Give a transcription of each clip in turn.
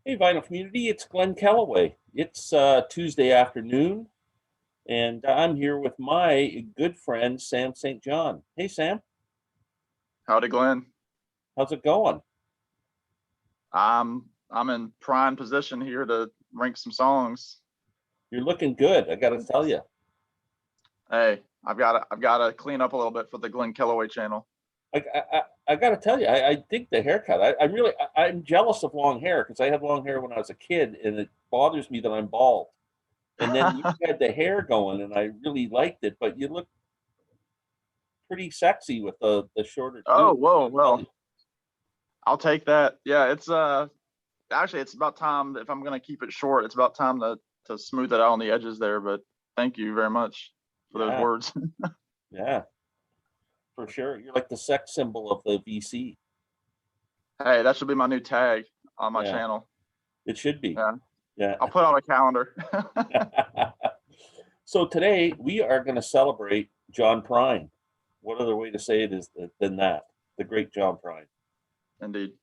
Hey, Vinyl Community, it's Glen Kellaway. It's Tuesday afternoon, and I'm here with my good friend, Sam St. John. Hey, Sam, Howdy, Glenn. how's it going? I'm in prime position here to rank some songs. You're looking good, I gotta tell you. Hey, I've got to clean up a little bit for the Glen Kellaway channel. I gotta tell you, I dig the haircut. I'm jealous of long hair because I had long hair when I was a kid, and it bothers me that I'm bald. And then you had the hair going, and I really liked it, but you look pretty sexy with the shorter Oh, too. whoa, Tell well, you. I'll take that. Yeah, it's actually it's about time. If I'm gonna keep it short, it's about time to smooth it out on the edges there. But thank you very much for those Yeah, words. yeah. For sure. You're like the sex symbol of the VC. Hey, that should be my new tag on my Yeah, channel. it should be. Yeah, Yeah. I'll put it on a calendar. So today we are going to celebrate John Prine. What other way to say it is than that? The great John Prine. Indeed.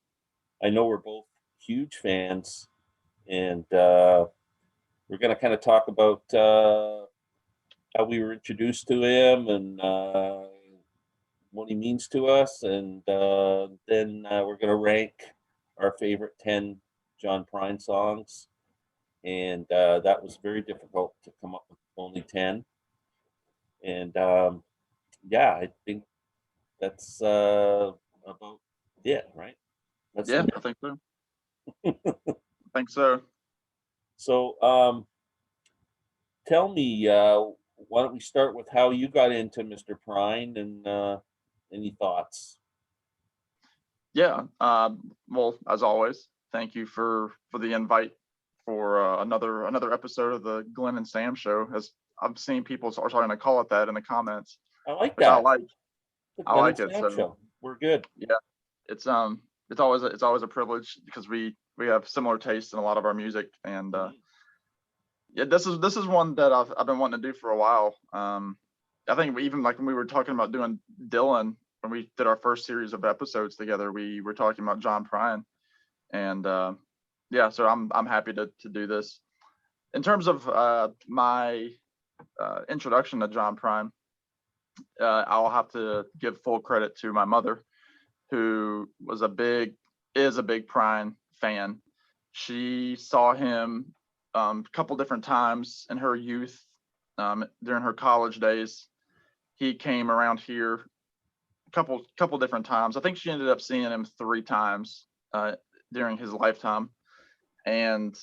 I know we're both huge fans, and we're going to kind of talk about how we were introduced to him and what he means to us, and then we're going to rank our favorite 10 John Prine songs. And that was very difficult to come up with only 10. And yeah, I think that's about it, right? That's Yeah, the I think so. I think so. so. Tell me, why don't we start with how you got into Mr. Prine and any thoughts? Yeah. Well, as always, thank you for the invite for another episode of the Glenn and Sam show. As I've seen people are starting to call it that in the comments, I like which I that. like. The I Glenn and like it. Sam So show. We're good. yeah, it's always a privilege because we have similar tastes in a lot of our music, and Mhm. yeah, this is one that I've been wanting to do for a while. I think even like when we were talking about doing Dylan when we did our first series of episodes together, we were talking about John Prine, and yeah, so I'm happy to do this. In terms of my introduction to John Prine, I'll have to give full credit to my mother, who is a big Prine fan. She saw him a couple different times in her youth, during her college days. He came around here a couple different times. I think she ended up seeing him 3 times during his lifetime, and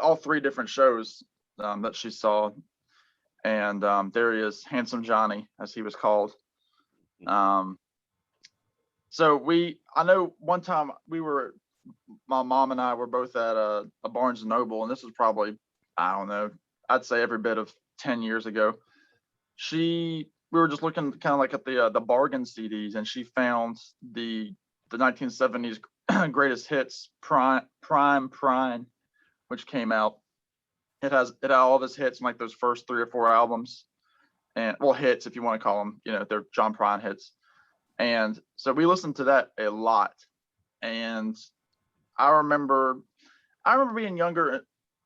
all 3 different shows that she saw. And there he is, Handsome Johnny, as he was called. Um, I know one time my mom and I were both at a Barnes and Noble, and this was probably, I don't know, I'd say every bit of 10 years ago. We were just looking kind of like at the bargain CDs, and she found the 1970s greatest hits Prime, which came out. It had all of his hits in like those first 3 or 4 albums, and well, hits if you want to call them, they're John Prine hits. And so we listened to that a lot. And I remember I remember being younger.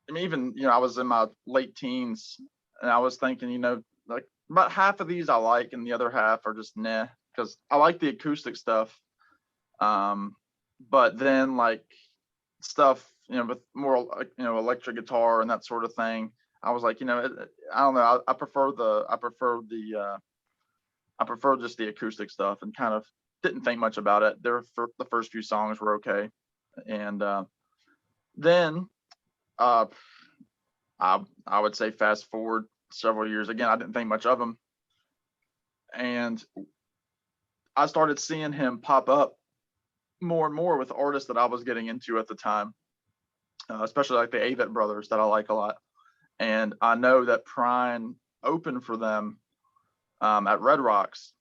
I mean, even I was in my late teens, and I was thinking, like about half of these I like, and the other half are just nah, because I like the acoustic stuff. Um, but then like stuff, with more like, electric guitar and that sort of thing. I was like, I don't know. I prefer just the acoustic stuff, and kind of didn't think much about it. The first few songs were okay, and then uh, I would say fast forward several years. Again, I didn't think much of him, and I started seeing him pop up more and more with artists that I was getting into at the time, especially like the Avett Brothers that I like a lot. And I know that Prine opened for them at Red Rocks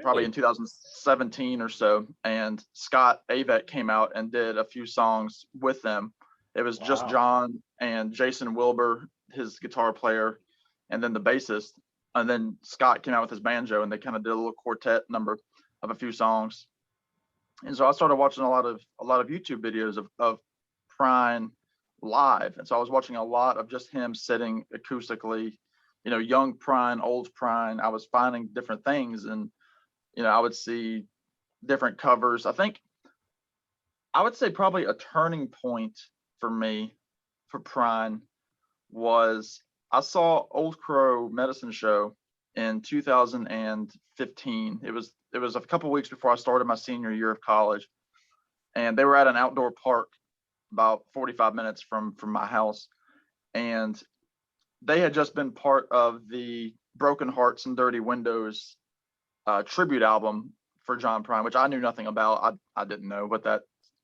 probably in Really? 2017 or so, and Scott Avett came out and did a few songs with them. It was just Wow. John and Jason Wilbur, his guitar player, and then the bassist. And then Scott came out with his banjo, and they kind of did a little quartet number of a few songs. And so I started watching a lot of YouTube videos of Prine live. And so I was watching a lot of just him sitting acoustically, young Prine, old Prine. I was finding different things, and I would see different covers. I would say probably a turning point for me for Prine was I saw Old Crow Medicine Show in 2015. It was a couple weeks before I started my senior year of college, and they were at an outdoor park about 45 minutes from my house, and they had just been part of the Broken Hearts and Dirty Windows tribute album for John Prine, which I knew nothing about. I didn't know what that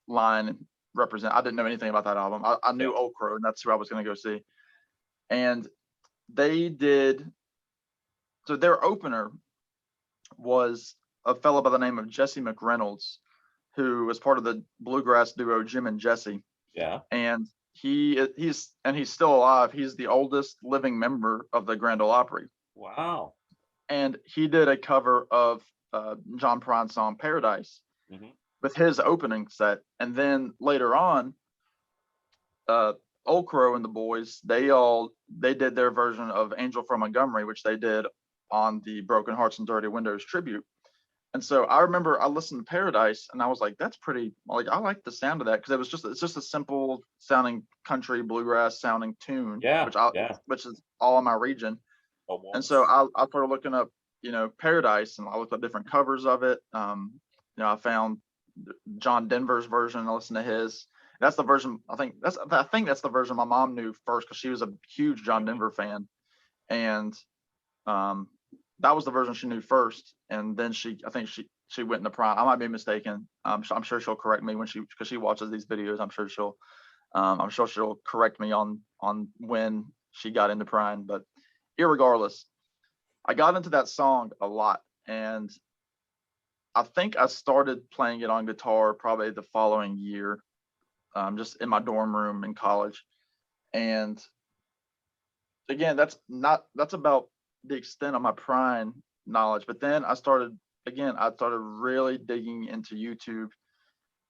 line represent. I didn't know anything about that album. I knew Old Crow, and that's who I was going to go see. And they did. So their opener was a fellow by the name of Jesse McReynolds, who was part of the bluegrass duo Jim and Jesse. Yeah. And he's still alive. He's the oldest living member of the Grand Ole Opry. Wow. And he did a cover of John Prine's song Paradise with his opening set. And then later on, Old Crow and the boys, they did their version of Angel from Montgomery, which they did on the Broken Hearts and Dirty Windows tribute. And so I remember I listened to Paradise, and I was like, that's pretty, like, I like the sound of that, because it's just a simple sounding country bluegrass sounding tune, which is all in my region. Almost. And so I started looking up, Paradise, and I looked up different covers of it. I found John Denver's version. I listened to his. That's the version. I think that's the version my mom knew first, because she was a huge John Denver fan, and that was the version she knew first. And then she went into Prine. I might be mistaken. I'm sure she'll correct me because she watches these videos. I'm sure she'll correct me on when she got into Prine. But irregardless, I got into that song a lot, and I think I started playing it on guitar probably the following year, just in my dorm room in college. And again, that's about the extent of my Prine knowledge. But then I started really digging into YouTube.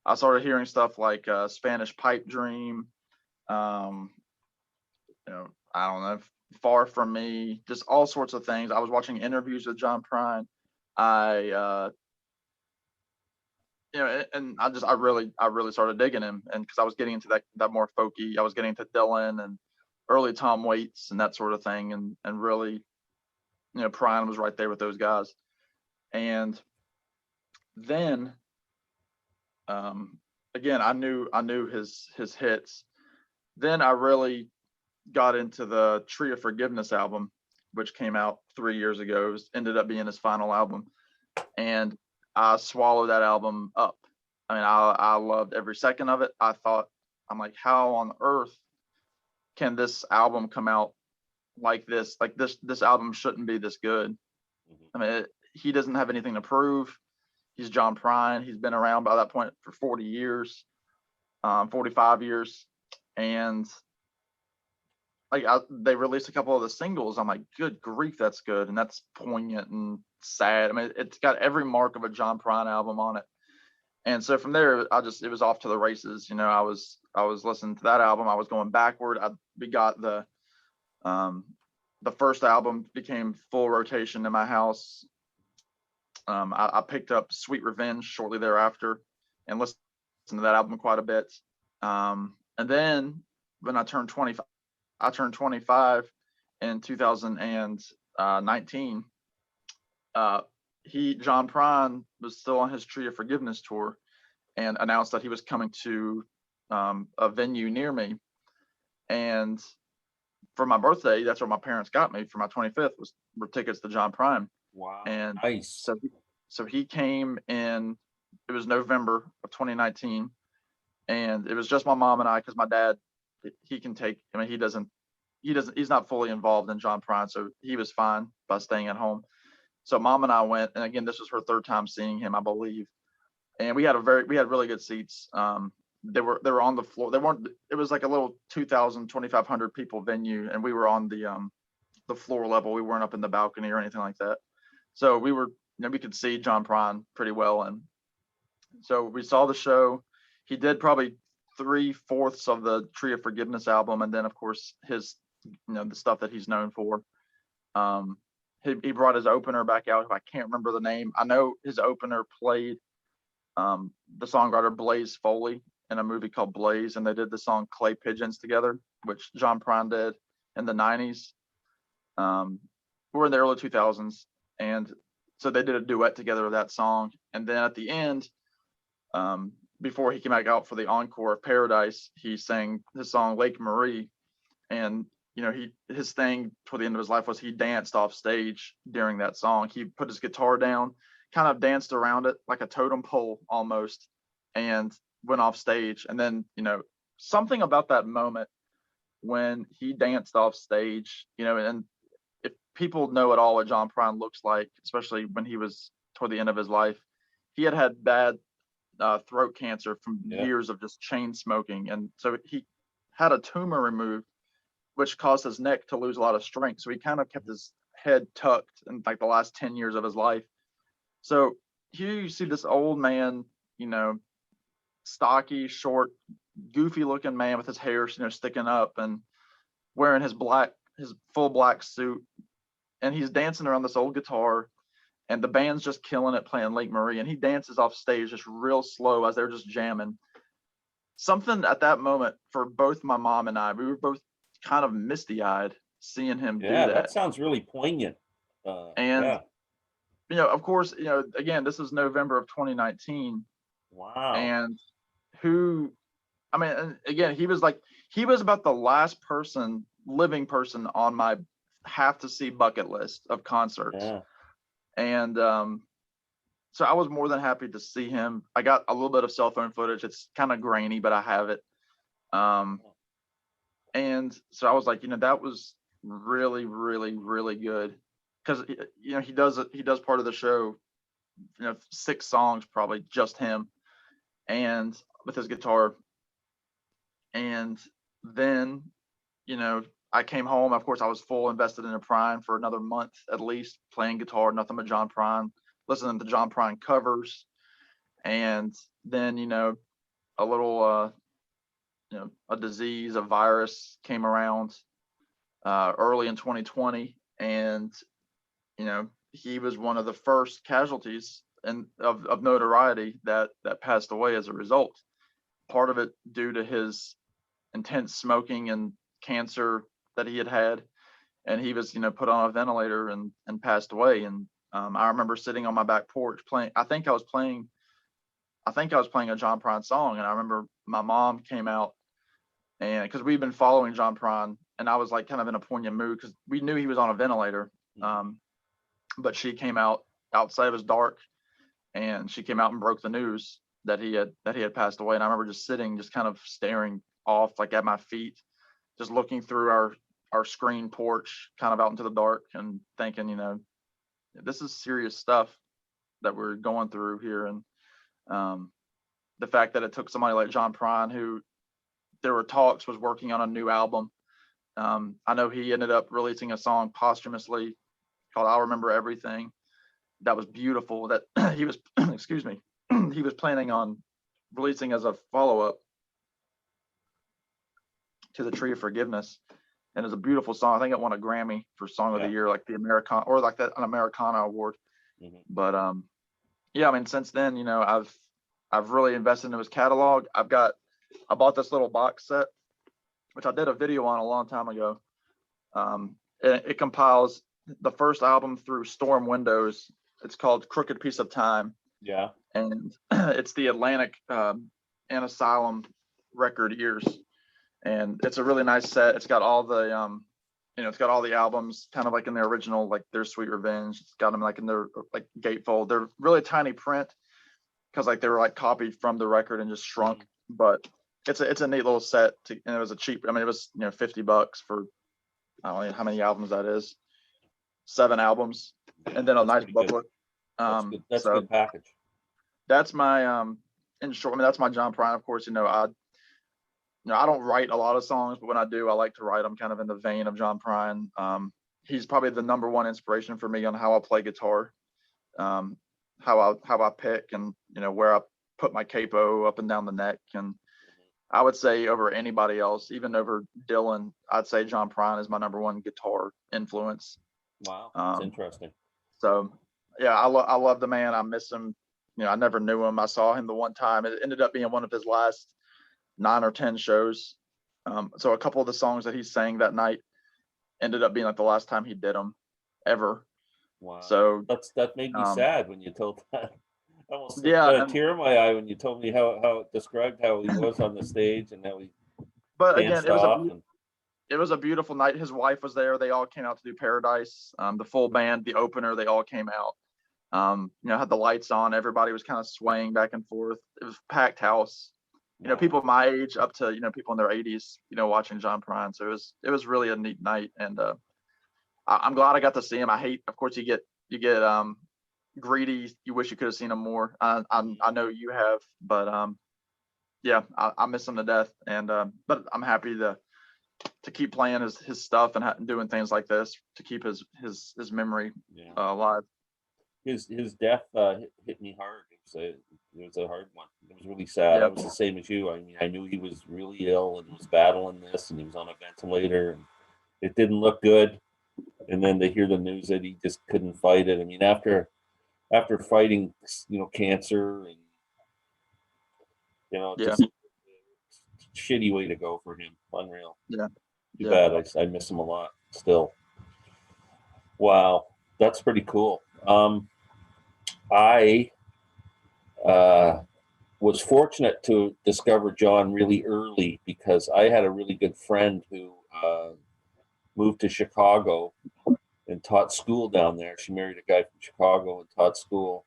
I started hearing stuff like Spanish Pipe Dream, I don't know, Far From Me, just all sorts of things. I was watching interviews with John Prine. And I really started digging him, and because I was getting into that more folky, I was getting into Dylan and early Tom Waits and that sort of thing, and really, Prine was right there with those guys. And then, again, I knew his hits. Then I really got into the Tree of Forgiveness album, which came out 3 years ago. It ended up being his final album, and I swallowed that album up. I mean, I loved every second of it. I'm like, how on earth can this album come out like this? Like this album shouldn't be this good. I mean, he doesn't have anything to prove. He's John Prine. He's been around by that point for 40 years, 45 years. And like they released a couple of the singles. I'm like, good grief, that's good. And that's poignant and sad. I mean, it's got every mark of a John Prine album on it. And so from there, it was off to the races. I was listening to that album. I was going backward. We got the first album became full rotation in my house. I picked up Sweet Revenge shortly thereafter and listened to that album quite a bit. And then when I turned 25, in 2019. John Prine was still on his Tree of Forgiveness tour, and announced that he was coming to a venue near me. And for my birthday, that's what my parents got me for my 25th were tickets to John Prine. Wow. And nice. So he came in. It was November of 2019, and it was just my mom and I, because my dad, he's not fully involved in John Prine, so he was fine by staying at home. So mom and I went, and again, this was her third time seeing him, I believe. And we had really good seats. They were on the floor. It was like a little 2,000, 2,500 people venue, and we were on the floor level. We weren't up in the balcony or anything like that. So we could see John Prine pretty well. And So we saw the show. He did probably 3/4 of the Tree of Forgiveness album, and then of course his, the stuff that he's known for. He brought his opener back out. I can't remember the name. I know his opener played the songwriter Blaze Foley in a movie called Blaze, and they did the song Clay Pigeons together, which John Prine did in the 90s. We're in the early 2000s, and so they did a duet together of that song. And then at the end, before he came back out for the encore of Paradise, he sang his song Lake Marie. And his thing toward the end of his life was he danced off stage during that song. He put his guitar down, kind of danced around it like a totem pole almost, and went off stage. And then, something about that moment when he danced off stage, and if people know at all what John Prine looks like, especially when he was toward the end of his life, he had bad throat cancer from years of just chain smoking. And so he had a tumor removed, which caused his neck to lose a lot of strength. So he kind of kept his head tucked in like the last 10 years of his life. So here you see this old man, stocky, short, goofy looking man with his hair, sticking up and wearing his full black suit. And he's dancing around this old guitar, and the band's just killing it playing Lake Marie. And he dances off stage just real slow as they're just jamming. Something at that moment for both my mom and I, we were both kind of misty-eyed seeing him do that. That sounds really poignant. Of course, again, this is November of 2019. Wow. And again, he was about the last living person on my have to see bucket list of concerts. Yeah. And so I was more than happy to see him. I got a little bit of cell phone footage. It's kind of grainy, but I have it. And so I was like, that was really, really, really good. Because he does part of the show, 6 songs, probably just him, and with his guitar. And then, I came home. Of course, I was full invested in a Prine for another month at least, playing guitar, nothing but John Prine, listening to John Prine covers. And then, a little, a disease, a virus came around early in 2020. And, he was one of the first casualties of notoriety that passed away as a result. Part of it due to his intense smoking and cancer that he had, and he was put on a ventilator and passed away. And I remember sitting on my back porch playing. I think I was playing a John Prine song, and I remember my mom came out, and because we've been following John Prine, and I was like kind of in a poignant mood because we knew he was on a ventilator. But she came out outside. It was dark, and she came out and broke the news that he had passed away. And I remember just sitting, just kind of staring off, like at my feet, just looking through our screen porch, kind of out into the dark, and thinking, this is serious stuff that we're going through here. And the fact that it took somebody like John Prine, who there were talks was working on a new album. I know he ended up releasing a song posthumously called "I'll Remember Everything." That was beautiful. That he was, excuse me, he was planning on releasing as a follow-up to the Tree of Forgiveness, and it's a beautiful song. I think it won a Grammy for Song of the Year, like the Americana, or like an Americana award. But since then, I've really invested into his catalog. I bought this little box set, which I did a video on a long time ago. It compiles the first album through Storm Windows. It's called Crooked Piece of Time. Yeah. And it's the Atlantic and Asylum record years. And it's a really nice set. It's got all the it's got all the albums kind of like in their original, like There's Sweet Revenge. It's got them like in their like gatefold. They're really tiny print because like they were like copied from the record and just shrunk. But it's a neat little set and it was a cheap, it was $50 for, I don't know how many albums that is. 7 albums, and then a nice booklet. That's a good package. That's my in short, that's my John Prine. Of course, I don't write a lot of songs, but when I do, I like to write them kind of in the vein of John Prine. He's probably the number one inspiration for me on how I play guitar, how I pick, and where I put my capo up and down the neck. And I would say over anybody else, even over Dylan, I'd say John Prine is my number one guitar influence. Wow, that's interesting. So yeah, I love the man. I miss him. You know, I never knew him. I saw him the one time. It ended up being one of his last 9 or 10 shows. So a couple of the songs that he sang that night ended up being like the last time he did them ever. Wow. So that made me sad when you told that. I almost yeah, a tear in my eye when you told me how described how he was on the stage and how he but again, danced off. It was a beautiful night. His wife was there. They all came out to do Paradise. The full band, the opener, they all came out. You know, had the lights on. Everybody was kind of swaying back and forth. It was a packed house. You know, people my age up to, you know, people in their 80s, you know, watching John Prine. So it was really a neat night. And I'm glad I got to see him. I hate, of course, you get greedy. You wish you could have seen him more. I know you have, but yeah, I miss him to death. And but I'm happy to keep playing his stuff and doing things like this to keep his memory alive. His death hit me hard. It was a hard one. It was really sad. Yeah. I was the same as you. I mean, I knew he was really ill and was battling this, and he was on a ventilator, and it didn't look good. And then to hear the news that he just couldn't fight it. I mean, after fighting, you know, cancer and, you know, just shitty way to go for him. Unreal. Yeah. Too bad. I miss him a lot still. Wow, that's pretty cool. I was fortunate to discover John really early because I had a really good friend who moved to Chicago and taught school down there. She married a guy from Chicago and taught school.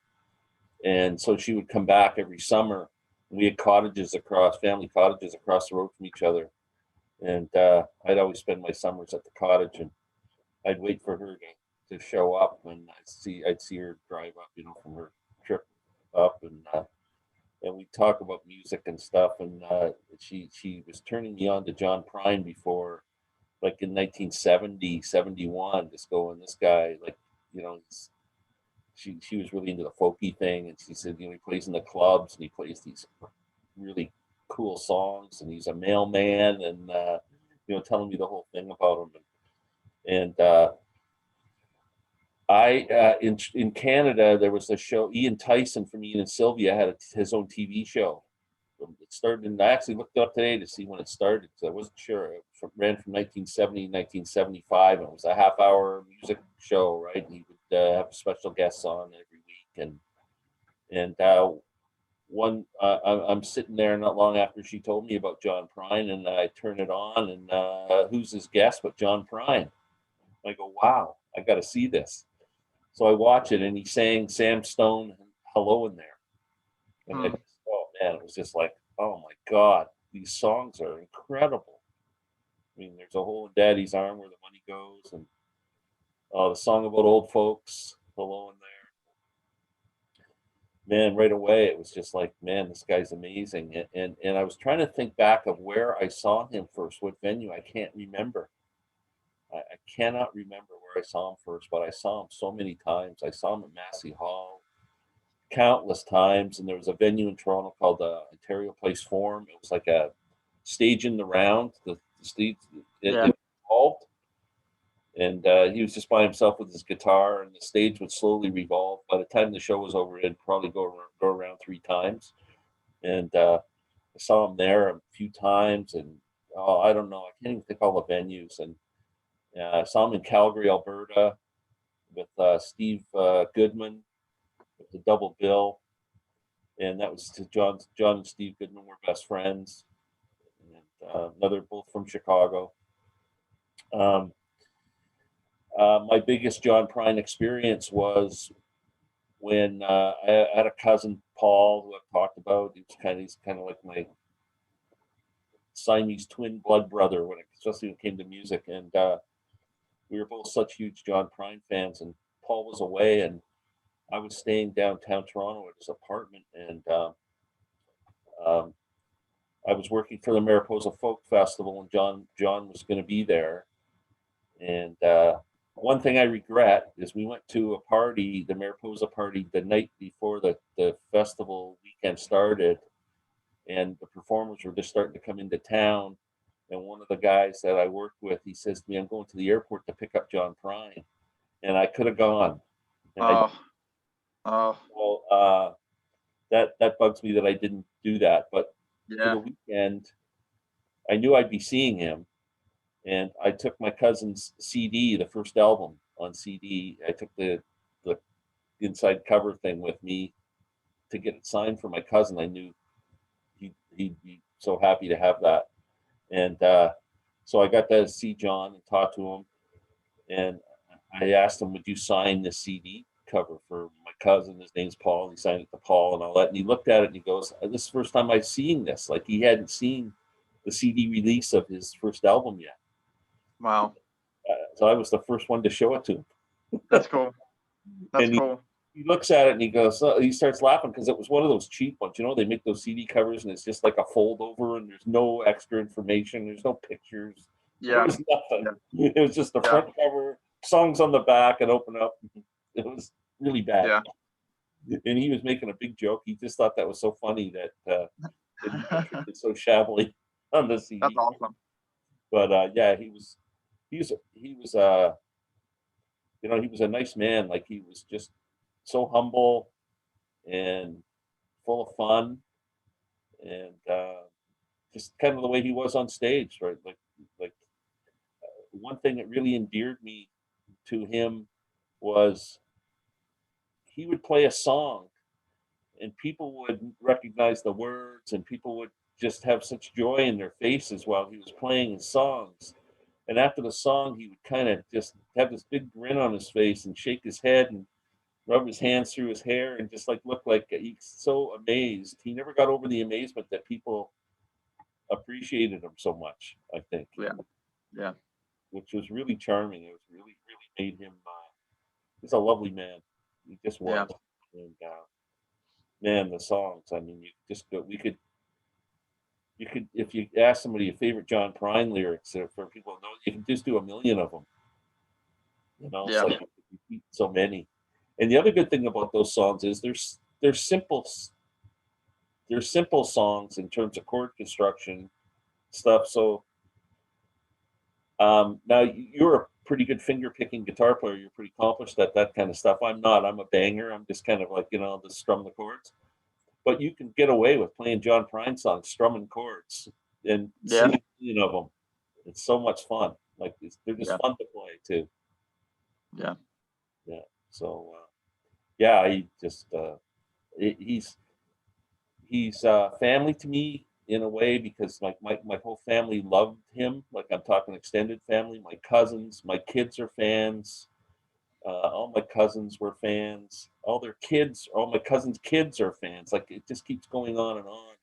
And so she would come back every summer. We had family cottages across the road from each other. And I'd always spend my summers at the cottage, and I'd wait for her to show up, and I'd see her drive up, you know, from her trip up, and we'd talk about music and stuff. And she was turning me on to John Prine before, like in 1970, 71, just going, this guy, like, you know, she was really into the folky thing, and she said, you know, he plays in the clubs and he plays these really cool songs, and he's a mailman, and you know, telling me the whole thing about him. And in Canada, there was a show. Ian Tyson from Ian and Sylvia had his own TV show. It started, and I actually looked up today to see when it started because I wasn't sure. It ran from 1970 to 1975, and it was a half-hour music show, right? And he would have special guests on every week, and I'm sitting there not long after she told me about John Prine, and I turn it on, and who's his guest but John Prine? I go, wow, I got to see this. So I watch it, and he sang Sam Stone "Hello" in there, and oh man, it was just like, oh my God, these songs are incredible. I mean, there's a hole in Daddy's arm where the money goes, and the song about old folks, "Hello" in there. Man, right away it was just like, man, this guy's amazing. And I was trying to think back of where I saw him first, what venue. I can't remember. I cannot remember where I saw him first, but I saw him so many times. I saw him at Massey Hall countless times, and there was a venue in Toronto called the Ontario Place Forum. It was like a stage in the round. The stage it evolved, and he was just by himself with his guitar, and the stage would slowly revolve. By the time the show was over, it'd probably go around 3 times. And I saw him there a few times, and I don't know, I can't even think all the venues. And I saw him in Calgary, Alberta, with Steve Goodman, with the double bill, and that was John and Steve Goodman were best friends, and another both from Chicago. My biggest John Prine experience was when I had a cousin, Paul, who I've talked about. He's kind of like my Siamese twin blood brother, especially when it came to music. And we were both such huge John Prine fans. And Paul was away, and I was staying downtown Toronto at his apartment, and I was working for the Mariposa Folk Festival, and John was going to be there. And one thing I regret is we went to a party, the Mariposa party, the night before the festival weekend started, and the performers were just starting to come into town. And one of the guys that I worked with, he says to me, "I'm going to the airport to pick up John Prine," and I could have gone. And I, Oh, well, that bugs me that I didn't do that. But for yeah. the weekend, I knew I'd be seeing him, and I took my cousin's CD, the first album on CD. I took the inside cover thing with me to get it signed for my cousin. I knew he'd be so happy to have that, and so I got to see John and talk to him, and I asked him, "Would you sign this CD cover for my cousin?" His name's Paul. He signed it to Paul and all that, and he looked at it and he goes, "This is the first time I've seen this." Like, he hadn't seen the CD release of his first album yet. Wow. So I was the first one to show it to him. That's cool. That's And cool. he looks at it and he goes, he starts laughing because it was one of those cheap ones. You know, they make those CD covers and it's just like a fold over and there's no extra information. There's no pictures. There Yeah. was nothing. It was just the Yeah. front cover, songs on the back, and open up. It was really bad. Yeah. And he was making a big joke. He just thought that was so funny that it's so shabbily on the CD. That's awesome. But yeah, he was you know, he was a nice man. Like, he was just so humble and full of fun, and just kind of the way he was on stage, right? Like one thing that really endeared me to him was he would play a song and people would recognize the words and people would just have such joy in their faces while he was playing his songs. And after the song, he would kind of just have this big grin on his face and shake his head and rub his hands through his hair and just like look like he's so amazed. He never got over the amazement that people appreciated him so much, I think. Yeah. Yeah. Which was really charming. It was really, really made him. He's a lovely man. He just Yeah. was. And man, the songs. I mean, you just go. You could, if you ask somebody your favorite John Prine lyrics, for people to know, you can just do a million of them. You know, it's Yeah. like you repeat so many. And the other good thing about those songs is they're simple. They're simple songs in terms of chord construction stuff. So now you're a pretty good finger picking guitar player. You're pretty accomplished at that kind of stuff. I'm not. I'm a banger. I'm just kind of like, you know, just strum the chords. But you can get away with playing John Prine songs, strumming chords, and Yeah. singing a million of them. It's so much fun. Like, they're just Yeah. fun to play too. Yeah. Yeah. So yeah, he just he's family to me in a way, because like my whole family loved him. Like, I'm talking extended family. My cousins, my kids are fans. All my cousins were fans. All their kids, all my cousins' kids are fans. Like, it just keeps going on and on.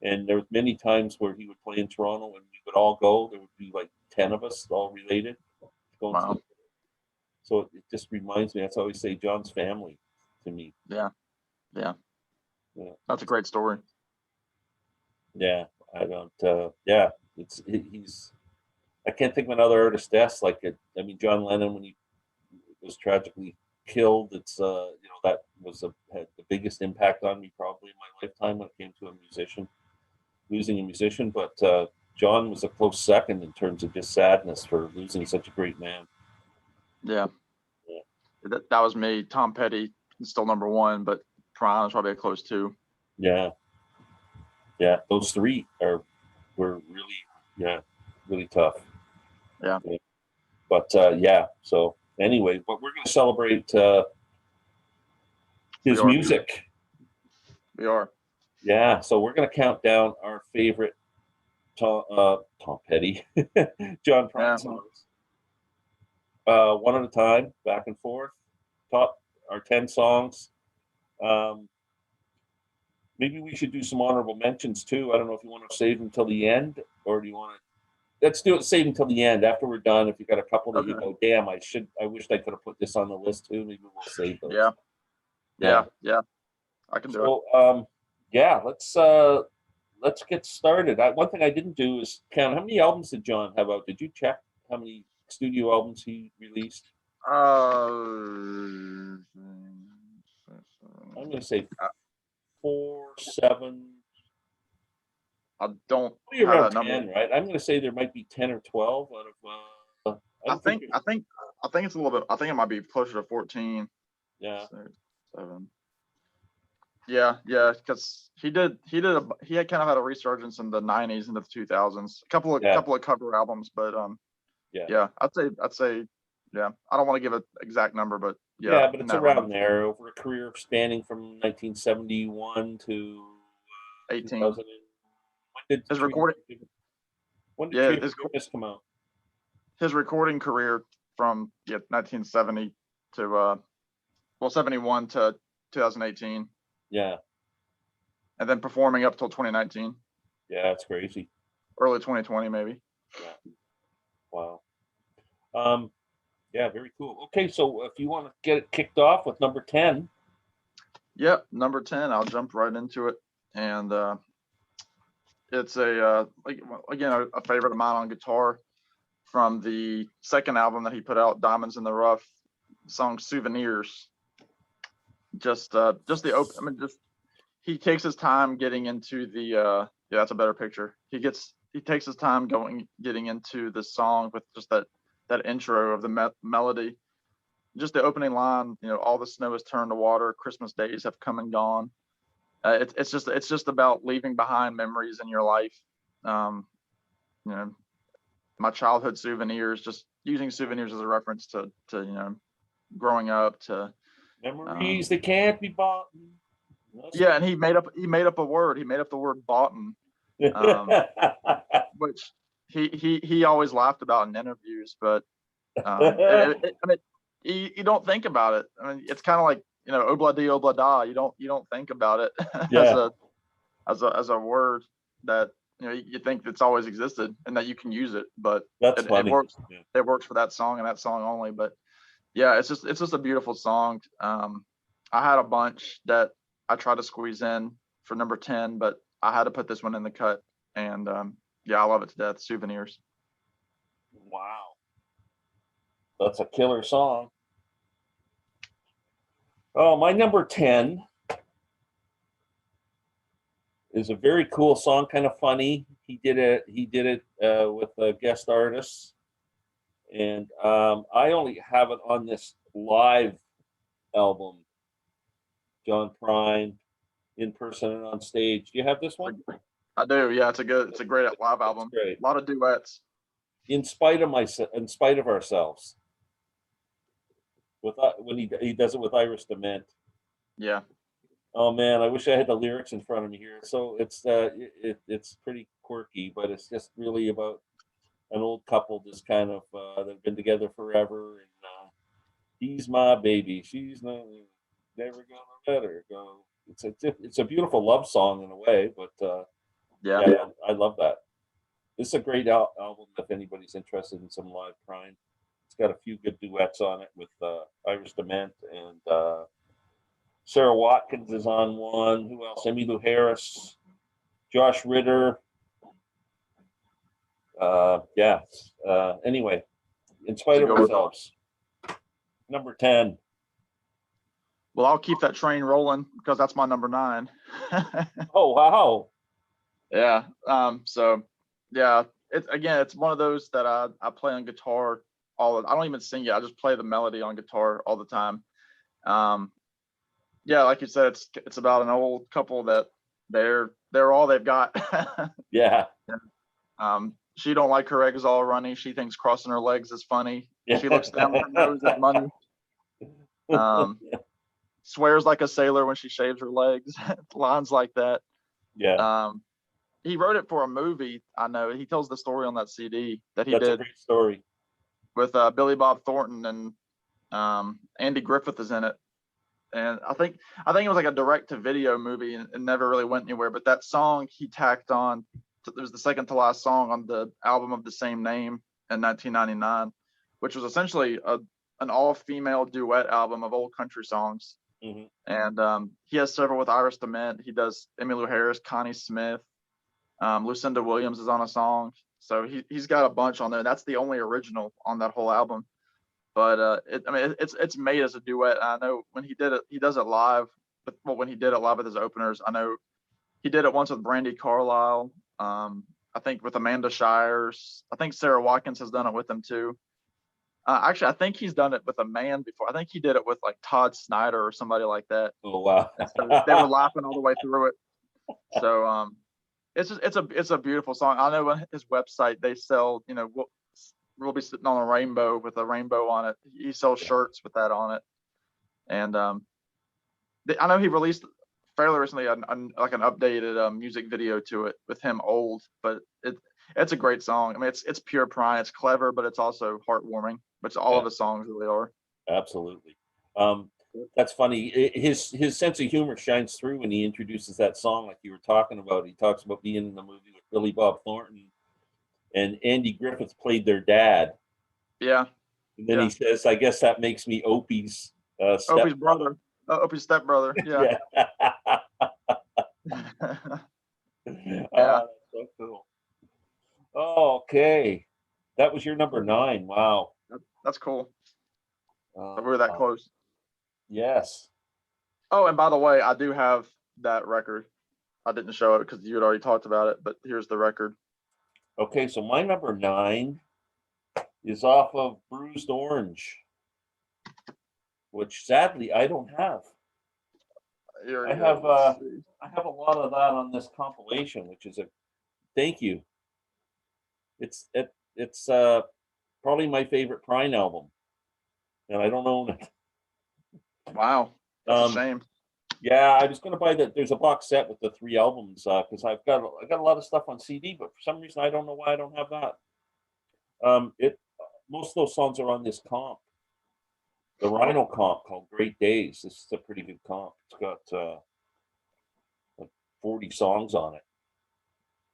And there was many times where he would play in Toronto and we would all go. There would be like 10 of us all related going to Wow. so it just reminds me, that's how I always say John's family to me. Yeah. Yeah. Yeah. That's a great story. Yeah. I don't yeah, he's I can't think of another artist deaths like it. I mean, John Lennon, when he was tragically killed, it's you know, that was had the biggest impact on me probably in my lifetime when it came to a musician, losing a musician. But John was a close second in terms of just sadness for losing such a great man. Yeah. Yeah. That was me. Tom Petty is still number one, but Prine is probably a close two. Yeah. Yeah. Those three were really, yeah, really tough. Yeah. Yeah. But yeah, so anyway, but we're going to celebrate We his are. music. We are. Yeah, so we're going to count down our favorite Tom Petty, John Prine Yeah. songs, one at a time, back and forth. Top our 10 songs. Maybe we should do some honorable mentions too. I don't know if you want to save them till the end, or do you want to? Let's do it. Save until the end after we're done. If you got a couple that you Okay. go, damn, I wished I could have put this on the list too. Maybe we'll save those. Yeah. Yeah. Yeah. Yeah. I can do it. So yeah, let's get started. One thing I didn't do is count how many albums did John have out. Did you check how many studio albums he released? I'm going to say 4, 7. I don't Probably have around that number. 10, right? I'm going to say there might be 10 or 12 out of. I I don't think there's- it's a little bit. I think it might be closer to 14. Yeah. 6, 7. Yeah, because he had kind of had a resurgence in the 90s into the 2000s. A couple of cover albums, but Yeah. I'd say yeah. I don't want to give an exact number, but Yeah, but in it's that around range. there over a career spanning from 1971 to 18. 2000. When did His Tree of recording, When did yeah, Tree of Forgiveness come out? his recording career from 1970 to 71 to 2018, Yeah, and then performing up till 2019, yeah, it's crazy. early 2020 maybe. Yeah. Wow. Yeah, very cool. Okay, so if you want to get it kicked off with number 10. Yep, number 10. I'll jump right into it, and it's a favorite of mine on guitar from the second album that he put out, Diamonds in the Rough. Song "Souvenirs." Just the open. I mean, just he takes his time getting into the. Yeah, that's a better picture. He takes his time getting into the song with just that intro of the melody. Just the opening line, all the snow has turned to water. Christmas days have come and gone. It's just about leaving behind memories in your life. My childhood souvenirs. Just using souvenirs as a reference to growing up to. Memories that can't be bought. Yeah, and he made up a word. He made up the word "boughten," which he always laughed about in interviews. But I mean, you don't think about it. I mean, it's kind of like obla-di, obla-da. You don't think about it Yeah. as a word that you think it's always existed and that you can use it. But That's it funny. works. Yeah. It works for that song and that song only. But yeah, it's just a beautiful song. I had a bunch that I tried to squeeze in for number 10, but I had to put this one in the cut. And I love it to death. Souvenirs. Wow. That's a killer song. Oh, my number 10 is a very cool song, kind of funny. He did it with guest artists. And I only have it on this live album, John Prine, in person and on stage. Do you have this one? I do. Yeah, it's a great live album. Great. A lot of duets. In spite of ourselves. When he does it with Iris Dement. Yeah. Oh man, I wish I had the lyrics in front of me here. So it's pretty quirky, but it's just really about an old couple just kind of that've been together forever, and he's my baby, she's never gonna let her go. It's a beautiful love song in a way, but Yeah. I love that. This is a great album if anybody's interested in some live Prine. It's got a few good duets on it with Iris Dement, and Sarah Watkins is on one. Who else? Emmylou Harris, Josh Ritter. Anyway, in spite of ourselves. Number 10. Well, I'll keep that train rolling because that's my number 9. Oh wow. Yeah. So yeah, it's one of those that I play on guitar I don't even sing it. I just play the melody on guitar all the time. Yeah, like you said, it's about an old couple that they're all they've got. Yeah. She don't like her eggs all runny. She thinks crossing her legs is funny. She looks down her nose at money. Swears like a sailor when she shaves her legs. Lines like that. Yeah. He wrote it for a movie. I know. He tells the story on that CD that he That's did a great story. with Billy Bob Thornton, and Andy Griffith is in it. And I think it was like a direct to video movie and never really went anywhere. But that song he tacked on, it was the second to last song on the album of the same name in 1999, which was essentially an all-female duet album of old country songs. Mm-hmm. And he has several with Iris Dement. He does Emmylou Harris, Connie Smith, Lucinda Williams is on a song. So he's got a bunch on there. That's the only original on that whole album. But it's made as a duet. I know when he does it live well, when he did it live with his openers. I know he did it once with Brandy Carlisle. I think with Amanda Shires. I think Sarah Watkins has done it with him too. Actually, I think he's done it with a man before. I think he did it with like Todd Snyder or somebody like that. Oh wow. So they were laughing all the way through it. So it's a beautiful song. I know on his website they sell, we'll be sitting on a rainbow with a rainbow on it. He sells shirts with that on it. And I know he released fairly recently like an updated music video to it with him old, but it's a great song. I mean, it's pure Prine. It's clever, but it's also heartwarming, which all of his songs really are. Absolutely. That's funny. His sense of humor shines through when he introduces that song, like you were talking about. He talks about being in the movie with Billy Bob Thornton, and Andy Griffith played their dad. Yeah. And then he says, "I guess that makes me Opie's Opie's brother, Opie's stepbrother." Yeah. Yeah. So cool. Oh, okay. That was your number 9. Wow. That's cool. We were that close. Yes. Oh, and by the way, I do have that record. I didn't show it because you had already talked about it, but here's the record. Okay, so my number 9 is off of Bruised Orange, which sadly I don't have. I have a lot of that on this compilation, which is a thank you. It's probably my favorite Prine album, and I don't own it. Wow, that's a shame. Yeah, I was going to buy that. There's a box set with the 3 albums because I got a lot of stuff on CD, but for some reason I don't know why I don't have that. Most of those songs are on this comp, the Rhino comp called Great Days. This is a pretty good comp. It's got like 40 songs on it.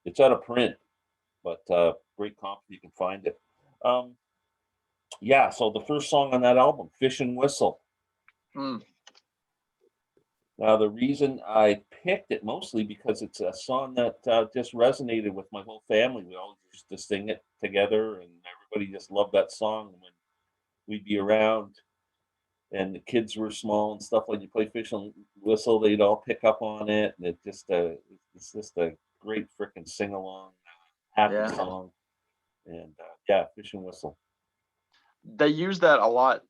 It's out of print, but great comp if you can find it. Yeah, so the first song on that album, Fish and Whistle. Now, the reason I picked it mostly because it's a song that just resonated with my whole family. We all used to sing it together, and everybody just loved that song when we'd be around. And the kids were small and stuff. Like you play Fish and Whistle, they'd all pick up on it, and it's just a great freaking sing along, happy song. And yeah, Fish and Whistle. They use that a lot.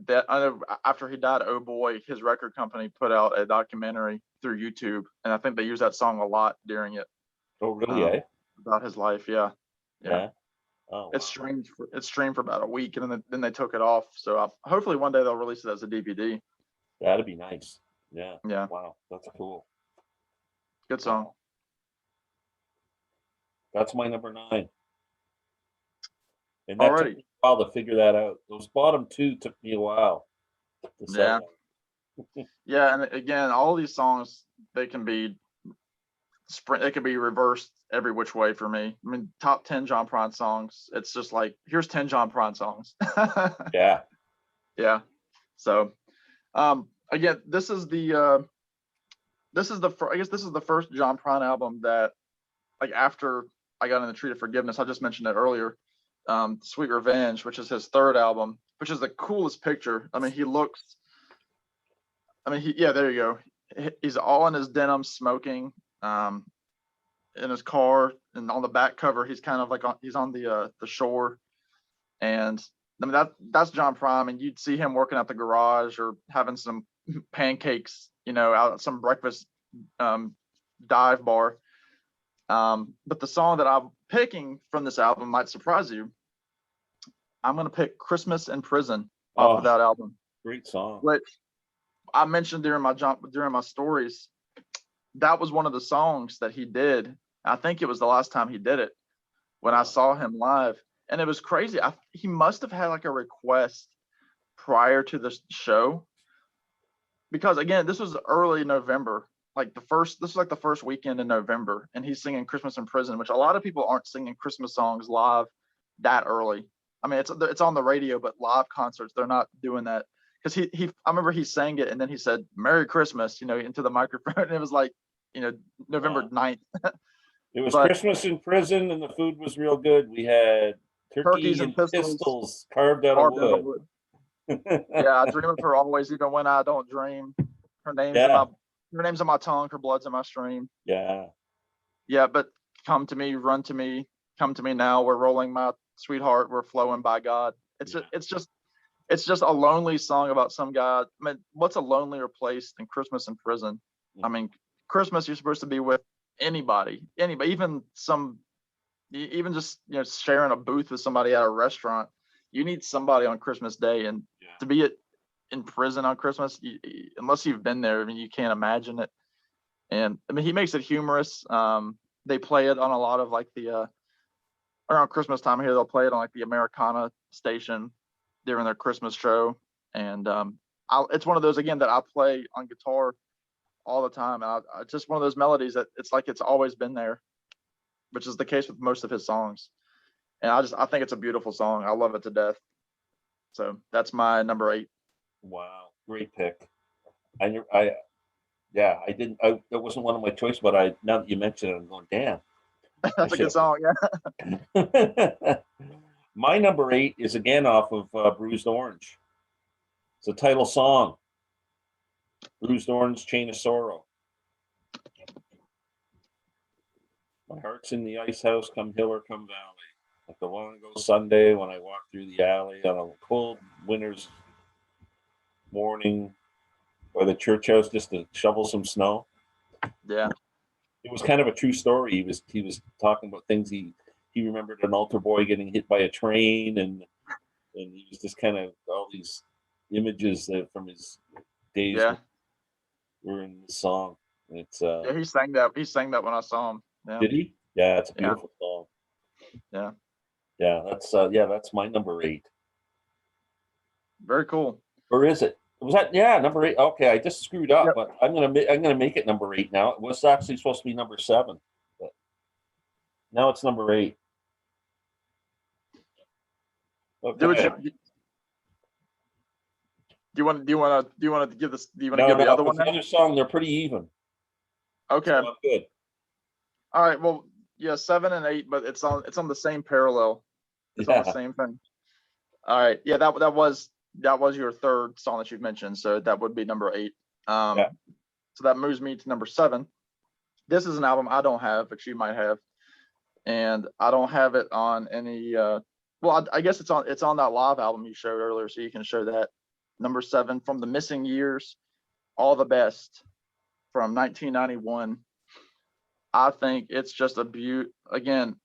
That I know after he died, oh boy, his record company put out a documentary through YouTube, and I think they use that song a lot during it. Oh, really? About his life, yeah. Oh, wow. It's streamed for about a week, and then they took it off. So hopefully one day they'll release it as a DVD. That'd be nice. Yeah. Yeah. Wow, that's cool. Good song. Wow. That's my number 9. And that took me a while to figure that out. Those bottom 2 took me a while to settle. Yeah, and again, all these songs they can be reversed every which way for me. I mean, top 10 John Prine songs. It's just like here's 10 John Prine songs. Yeah. So, again, this is the first John Prine album that, like, after I got in the Tree of Forgiveness, I just mentioned it earlier. Sweet Revenge, which is his 3rd album, which is the coolest picture. I mean, there you go. He's all in his denim, smoking, in his car, and on the back cover, he's kind of like he's on the shore. And I mean that's John Prine, and you'd see him working at the garage or having some pancakes, out at some breakfast dive bar. But the song that I'm picking from this album might surprise you. I'm going to pick Christmas in Prison off of that album. Great song. Which I mentioned during my stories. That was one of the songs that he did. I think it was the last time he did it when I saw him live. And it was crazy. He must have had like a request prior to the show. Because again, this was early November. This is like the first weekend in November, and he's singing Christmas in Prison, which a lot of people aren't singing Christmas songs live that early. I mean, it's on the radio, but live concerts, they're not doing that. Because I remember he sang it, and then he said, "Merry Christmas," into the microphone. And it was like, November 9th. It was Christmas in Prison, and the food was real good. We had turkeys and pistols carved out of wood. Yeah, I dream of her always, even when I don't dream. Her name's in my Your name's on my tongue, her blood's in my stream. Yeah. Yeah, but come to me, run to me, come to me now. We're rolling, my sweetheart. We're flowing by God. Yeah. It's just a lonely song about some guy. I mean, what's a lonelier place than Christmas in prison? I mean, Christmas, you're supposed to be with anybody, even even just sharing a booth with somebody at a restaurant. You need somebody on Christmas Day, and Yeah. to be in prison on Christmas, unless you've been there, I mean, you can't imagine it. And I mean, he makes it humorous. They play it on a lot of like the around Christmas time here. They'll play it on like the Americana station during their Christmas show, and it's one of those again that I play on guitar all the time. And it's just one of those melodies that it's like it's always been there, which is the case with most of his songs. And I think it's a beautiful song. I love it to death. So that's my number 8. Wow, great pick. I didn't. That wasn't one of my choice, but now that you mention it, I'm going, damn. That's a good song. Yeah. My number 8 is again off of Bruised Orange. It's a title song. Bruised Orange, Chain of Sorrow. My heart's in the ice house, come hill or come valley. Like the long ago Sunday when I walked through the alley on a cold winter's morning, or the church house just to shovel some snow. Yeah. It was kind of a true story. He was talking about things he remembered an altar boy getting hit by a train, and he was just kind of all these images from his days. Yeah. Were in the song. It's Yeah, he sang that. He sang that when I saw him. Yeah. Did he? Yeah, it's a beautiful song. Yeah. Yeah, that's my number 8. Very cool. Or is it? Was that number 8? Okay, I just screwed up, but I'm gonna make it number 8 now. It was actually supposed to be number 7, but now it's number 8. Okay. Do you want to give this? Do you want to No, give the other one? The other song, they're pretty even. Okay. So I'm good. All right. Well, yeah, 7 and 8, but it's on the same parallel. It's on the same thing. All right. Yeah, that was your third song that you've mentioned, so that would be number 8. So that moves me to number 7. This is an album I don't have, but you might have, and I don't have it on any. Well, I guess it's on that live album you showed earlier, so you can show that. Number 7, From the Missing Years, All the Best, from 1991. I think it's just a beaut. Again,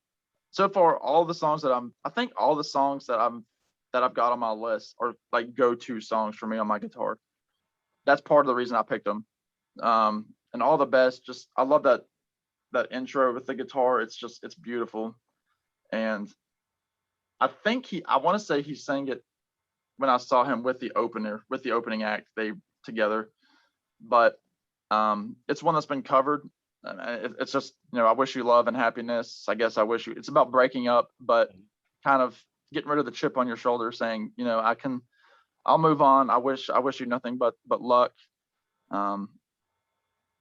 so far all the songs that I think all the songs that I've got on my list are like go-to songs for me on my guitar. That's part of the reason I picked them. And All the Best, just I love that intro with the guitar. It's beautiful. And I want to say he sang it when I saw him with the opening act, they together. But it's one that's been covered. It's just, I wish you love and happiness. I guess it's about breaking up, but kind of getting rid of the chip on your shoulder, saying, I'll move on. I wish you nothing but luck.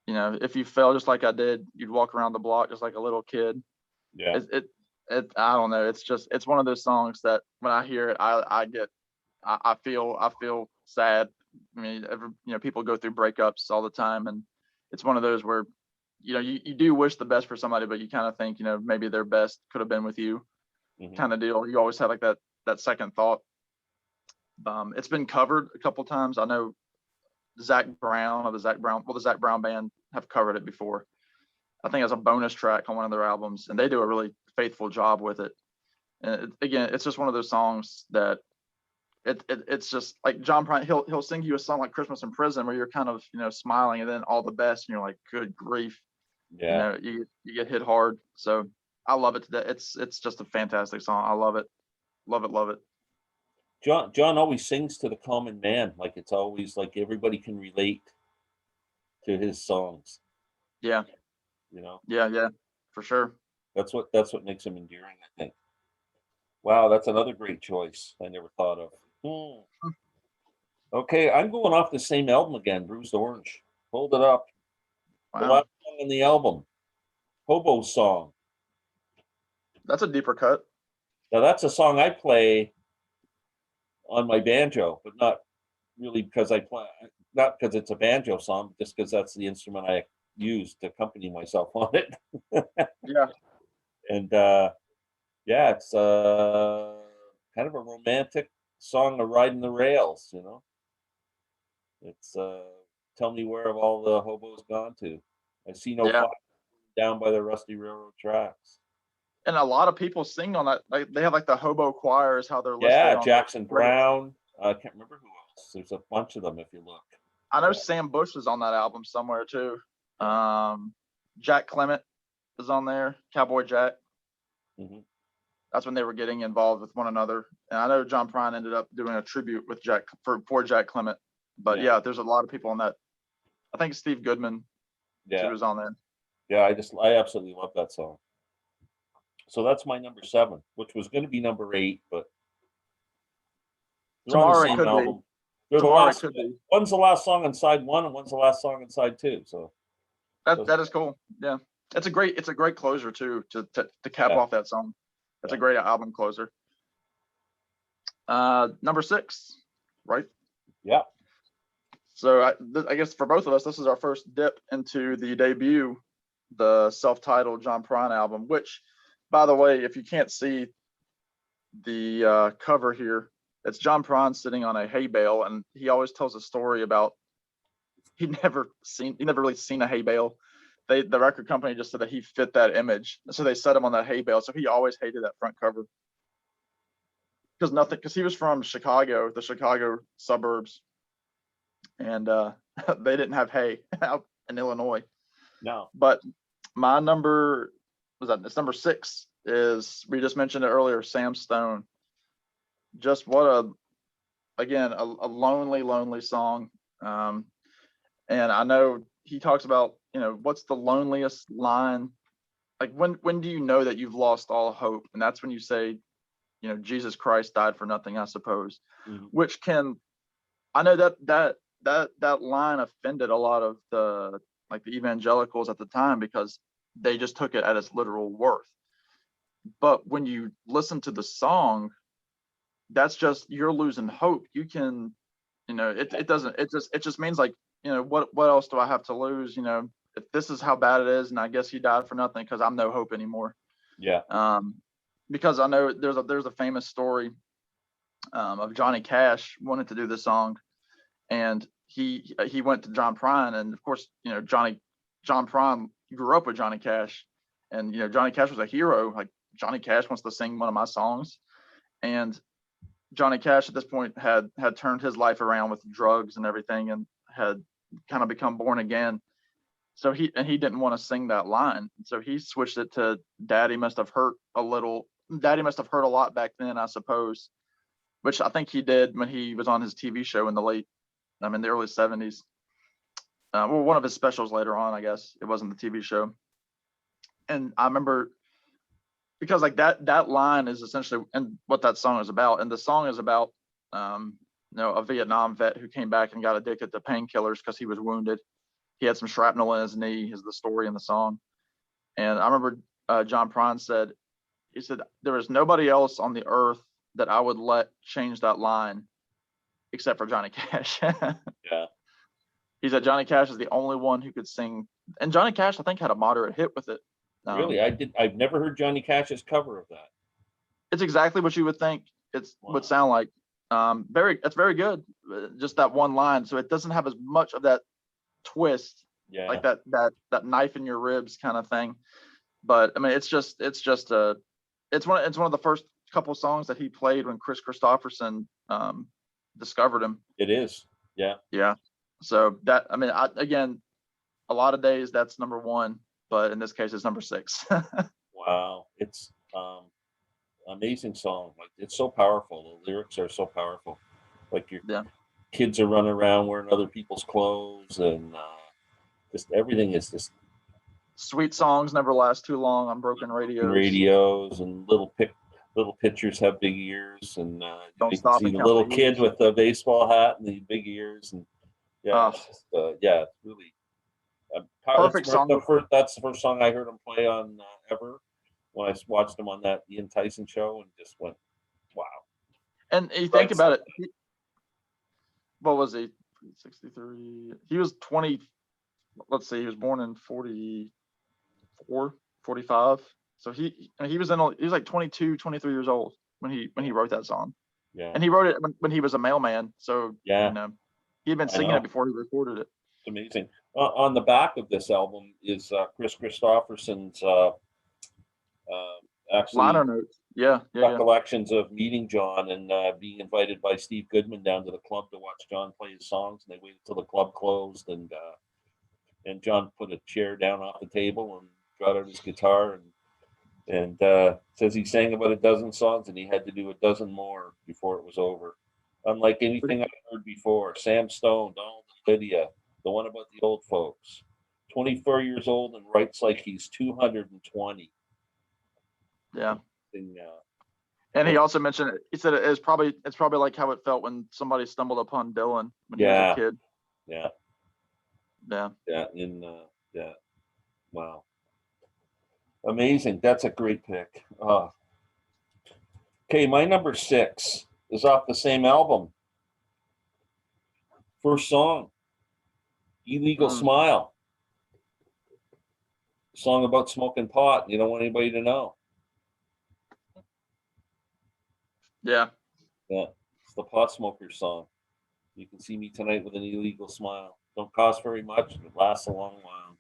If you fell just like I did, you'd walk around the block just like a little kid. Yeah. I don't know. It's one of those songs that when I hear it, I feel sad. I mean, people go through breakups all the time, and it's one of those where, you do wish the best for somebody, but you kind of think, maybe their best could have been with you, kind of deal. You always have like that second thought. It's been covered a couple times. I know Zach Brown, the Zach Brown band have covered it before. I think as a bonus track on one of their albums, and they do a really faithful job with it. And it's just one of those songs that it's just like John Prine. He'll sing you a song like Christmas in Prison where you're kind of smiling, and then All the Best, and you're like, good grief. Yeah. You get hit hard. So I love it today. It's just a fantastic song. I love it. Love it. John always sings to the common man. Like it's always like everybody can relate to his songs. Yeah. Yeah, for sure. That's what makes him endearing, I think. Wow, that's another great choice I never thought of. Okay, I'm going off the same album again, Bruised Orange. Hold it up. Wow. The last song on the album, Hobo Song. That's a deeper cut. Now that's a song I play on my banjo, but not really because I play. not because it's a banjo song, just because that's the instrument I use to accompany myself on it. Yeah. And yeah, it's kind of a romantic song of riding the rails, you know. It's tell me where have all the hobos gone to? I see no Yeah. fire down by the rusty railroad tracks. And a lot of people sing on that. Like they have like the hobo choirs, how they're listed Yeah, on Jackson the credits. Brown. I can't remember who else. There's a bunch of them if you look. I know Yeah. Sam Bush is on that album somewhere too. Jack Clement is on there, Cowboy Jack. Mhm. That's when they were getting involved with one another. And I know John Prine ended up doing a tribute with Jack for Jack Clement. But Yeah. yeah, there's a lot of people on that. I think Steve Goodman Yeah. was on there. Yeah, I absolutely love that song. So that's my number 7, which was going to be number 8, but they're on the Tomorrow it same could album. be. They're the Tomorrow it last. could be. One's the last song on side 1, and one's the last song on side 2. So That is cool. Yeah. It's a great closer too to cap Yeah. off that song. It's a Yeah. great album closer. Number 6, right? Yeah. So I guess for both of us, this is our first dip into the debut, the self-titled John Prine album, which, by the way, if you can't see the cover here, it's John Prine sitting on a hay bale, and he always tells a story about he never really seen a hay bale. The record company just said that he fit that image, so they set him on that hay bale. So he always hated that front cover because he was from Chicago, the Chicago suburbs, and they didn't have hay out in Illinois. No. But my number it's number 6 is, we just mentioned it earlier, Sam Stone. Just what a lonely song. And I know he talks about, what's the loneliest line? Like when do you know that you've lost all hope? And that's when you say, Jesus Christ died for nothing, I suppose. Mhm. Which I know that line offended a lot of the evangelicals at the time, because they just took it at its literal worth. But when you listen to the song, that's just, you're losing hope. You can, it just means like, what else do I have to lose? If this is how bad it is, and I guess he died for nothing because I'm no hope anymore. Yeah. Because I know there's a famous story of Johnny Cash wanted to do this song, and he went to John Prine, and of course, John Prine grew up with Johnny Cash, and Johnny Cash was a hero. Like, Johnny Cash wants to sing one of my songs, and Johnny Cash at this point had turned his life around with drugs and everything, and had kind of become born again. So he didn't want to sing that line, so he switched it to Daddy must have hurt a little. Daddy must have hurt a lot back then, I suppose, which I think he did when he was on his TV show in the early 70s. Well, one of his specials later on, I guess. It wasn't the TV show. And I remember, because like that line is essentially and what that song is about. And the song is about a Vietnam vet who came back and got addicted to painkillers because he was wounded. He had some shrapnel in his knee, is the story in the song. And I remember John Prine said, there is nobody else on the earth that I would let change that line except for Johnny Cash. Yeah. He said Johnny Cash is the only one who could sing. And Johnny Cash, I think, had a moderate hit with it. Really? I've never heard Johnny Cash's cover of that. It's exactly what you would think would sound like. It's very good. Just that one line. So it doesn't have as much of that twist, like that knife in your ribs kind of thing. But I mean, it's one of the first couple songs that he played when Chris Christopherson discovered him. It is. Yeah. Yeah. So again, a lot of days that's number 1, but in this case it's number 6. Wow. It's amazing song. Like, it's so powerful. The lyrics are so powerful. Like, your kids are running around wearing other people's clothes, and just everything is just sweet songs never last too long on broken radios, and little pictures have big ears, and Don't you stop can see and the count little the kid years. with the baseball hat and the big ears, and it's really Perfect song. That's the first song I heard him play on ever, when I watched him on that Ian Tyson show, and just went, wow. And you think about it, what was he? 63. He was 20. Let's see. He was born in 44, 45. So he was like 22, 23 years old when he wrote that song. Yeah. And he wrote it when he was a mailman. So Yeah. he had been singing it before he recorded it. It's amazing. On the back of this album is Chris Christopherson's actually Liner notes. Yeah. recollections of meeting John and being invited by Steve Goodman down to the club to watch John play his songs, and they waited till the club closed, and John put a chair down off the table and brought out his guitar and says he sang about a dozen songs and he had to do a dozen more before it was over. Unlike anything I've heard before. Sam Stone, Donald and Lydia, the one about the old folks. 24 years old and writes like he's 220. Yeah. And, And he also mentioned it. He said it's probably like how it felt when somebody stumbled upon Dylan when he was a kid. Yeah. Yeah. Yeah. Wow. Amazing. That's a great pick. Okay, my number 6 is off the same album. First song, Illegal Smile. Song about smoking pot. And you don't want anybody to know. Yeah. Yeah. It's the pot smoker song. You can see me tonight with an illegal smile. Don't cost very much. It lasts a long while.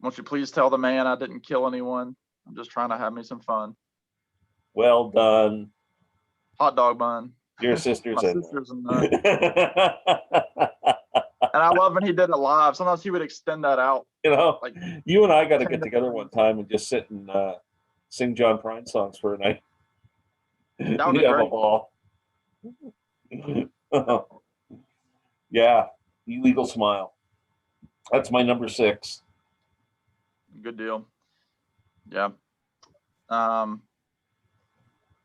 Won't you please tell the man I didn't kill anyone? I'm just trying to have me some fun. Well done. Hot dog bun. Your sister's My in sister's in that. And I love when he did it live. Sometimes he would extend that out. Like you and I got to get together one time and just sit and sing John Prine songs for a night. That would be have great. A ball. Yeah, Illegal Smile. That's my number 6. Good deal. Yeah.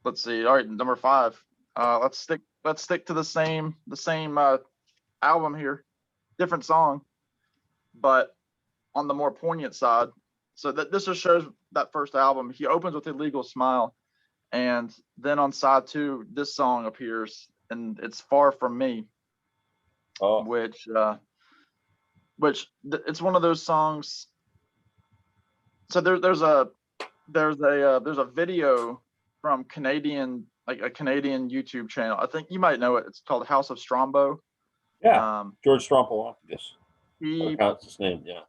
Let's see. All right, number 5. Let's stick to the same album here. Different song, but on the more poignant side. So this just shows that first album. He opens with Illegal Smile, and then on side 2, this song appears, and it's Far From Me. Oh. Which it's one of those songs. So there's a video from a Canadian YouTube channel. I think you might know it. It's called House of Strombo. Yeah. George Strompolopoulos. That's his name. Yeah.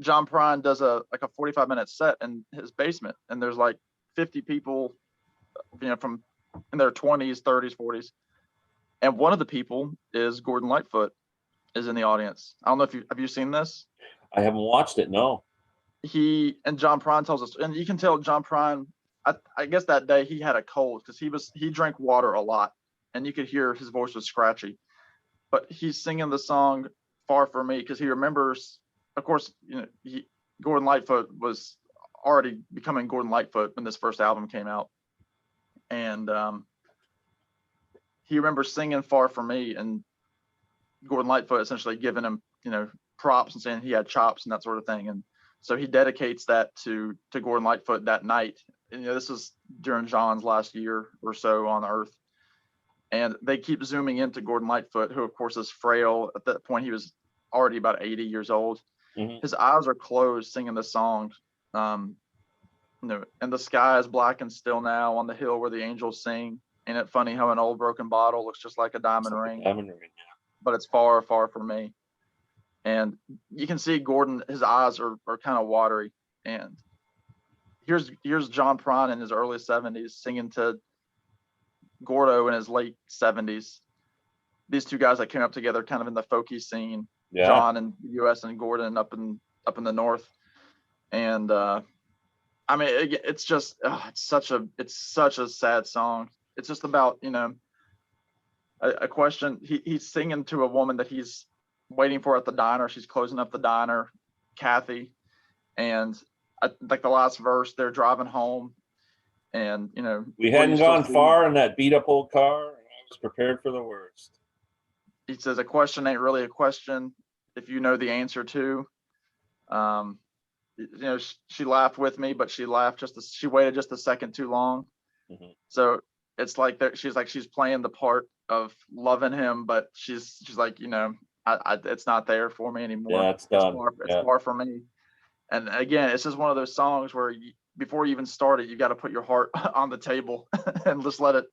John Prine does a 45-minute set in his basement, and there's like 50 people, from in their 20s, 30s, 40s, and one of the people is Gordon Lightfoot is in the audience. I don't know if have you seen this? I haven't watched it. No. And John Prine tells us, and you can tell John Prine, I guess that day he had a cold because he drank water a lot, and you could hear his voice was scratchy. But he's singing the song Far From Me because he remembers, of course, Gordon Lightfoot was already becoming Gordon Lightfoot when this first album came out. And he remembers singing Far From Me, and Gordon Lightfoot essentially giving him, props and saying he had chops and that sort of thing. And so he dedicates that to Gordon Lightfoot that night. And, this is during John's last year or so on Earth. And they keep zooming into Gordon Lightfoot, who of course is frail. At that point, he was already about 80 years old. Mm-hmm. His eyes are closed singing the song. And the sky is black and still now on the hill where the angels sing. Ain't it funny how an old broken bottle looks just like a diamond ring? Diamond ring, yeah. But it's far, far from me. And you can see Gordon, his eyes are kind of watery. And here's John Prine in his early 70s singing to Gordo in his late 70s. These two guys that came up together kind of in the folky scene. Yeah. John in the US and Gordon up in the north. And it's just it's such a sad song. It's just about, a question. He's singing to a woman that he's waiting for at the diner. She's closing up the diner, Kathy. And like the last verse, they're driving home. And, we hadn't gone far in that beat up old car, and I was prepared for the worst. He says, a question ain't really a question if you know the answer to. She laughed with me, but she waited just a second too long. Mm-hmm. So it's like that. She's playing the part of loving him, but she's like, it's not there for me anymore. Yeah, it's done. It's far from me. And again, it's just one of those songs where before you even start it, you got to put your heart on the table and just let it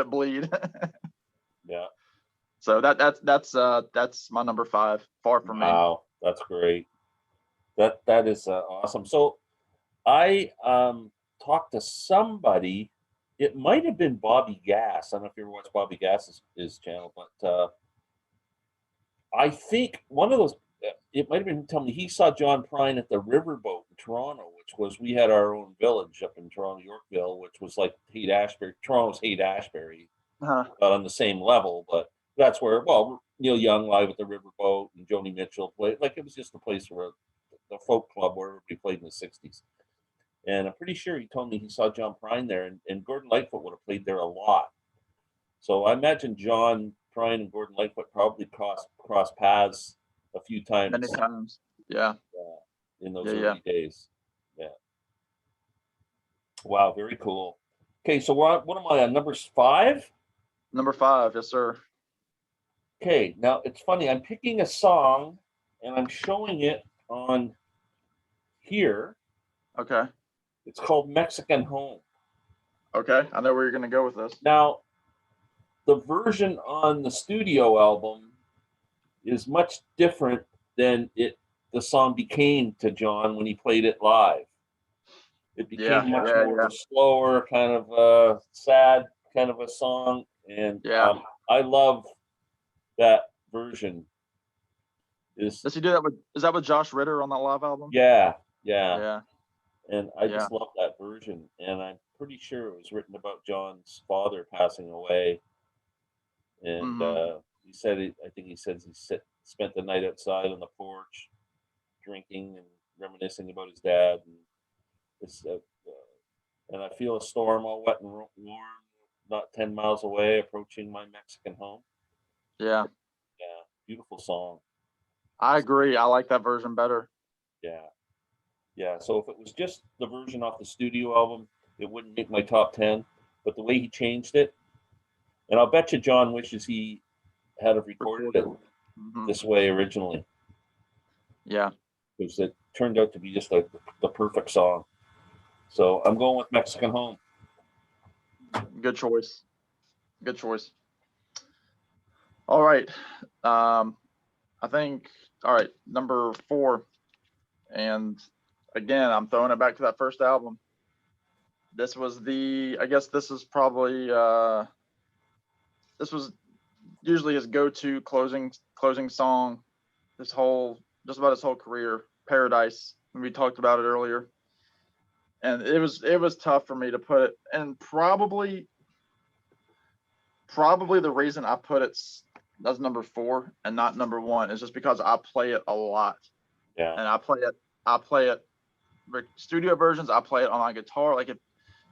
bleed. Yeah. So that's my number 5, Far From Me. Wow, that's great. That is awesome. So I talked to somebody. It might have been Bobby Gass. I don't know if you ever watched Bobby Gass's channel, but I think one of those. It might have been telling me he saw John Prine at the Riverboat in Toronto, which was we had our own village up in Toronto, Yorkville, which was like Haight-Ashbury. Toronto's Haight-Ashbury, Uh-huh. not on the same level, but that's where Neil Young live at the Riverboat and Joni Mitchell played. Like it was just a place where the folk club where everybody played in the '60s. And I'm pretty sure he told me he saw John Prine there, and Gordon Lightfoot would have played there a lot. So I imagine John Prine and Gordon Lightfoot probably crossed paths a few times. Many times. Yeah. In those early days. Yeah. Wow, very cool. Okay, so what am I on? Number 5? Number 5, yes, sir. Okay, now it's funny. I'm picking a song and I'm showing it on here. Okay. It's called Mexican Home. Okay, I know where you're going to go with this. Now, the version on the studio album is much different than the song became to John when he played it live. It became much more of a slower, kind of sad kind of a song, and I love that version. Does he do that with? Is that with Josh Ritter on that live album? Yeah. And I just love that version, and I'm pretty sure it was written about John's father passing away. And he said, I think he says he spent the night outside on the porch, drinking and reminiscing about his dad. And I feel a storm all wet and warm, not 10 miles away, approaching my Mexican home. Yeah, beautiful song. I agree. I like that version better. Yeah. So if it was just the version off the studio album, it wouldn't make my top 10. But the way he changed it, and I'll bet you John wishes he had have recorded it this way originally. Yeah. Because it turned out to be just like the perfect song. So I'm going with Mexican Home. Good choice. All right. I think, all right, number 4. And again, I'm throwing it back to that first album. This was I guess this is probably, this was usually his go-to closing song, just about his whole career, Paradise. We talked about it earlier. And it was tough for me to put it, and probably the reason I put it as number 4 and not number 1 is just because I play it a lot. Yeah. And I play it studio versions. I play it on my guitar. Like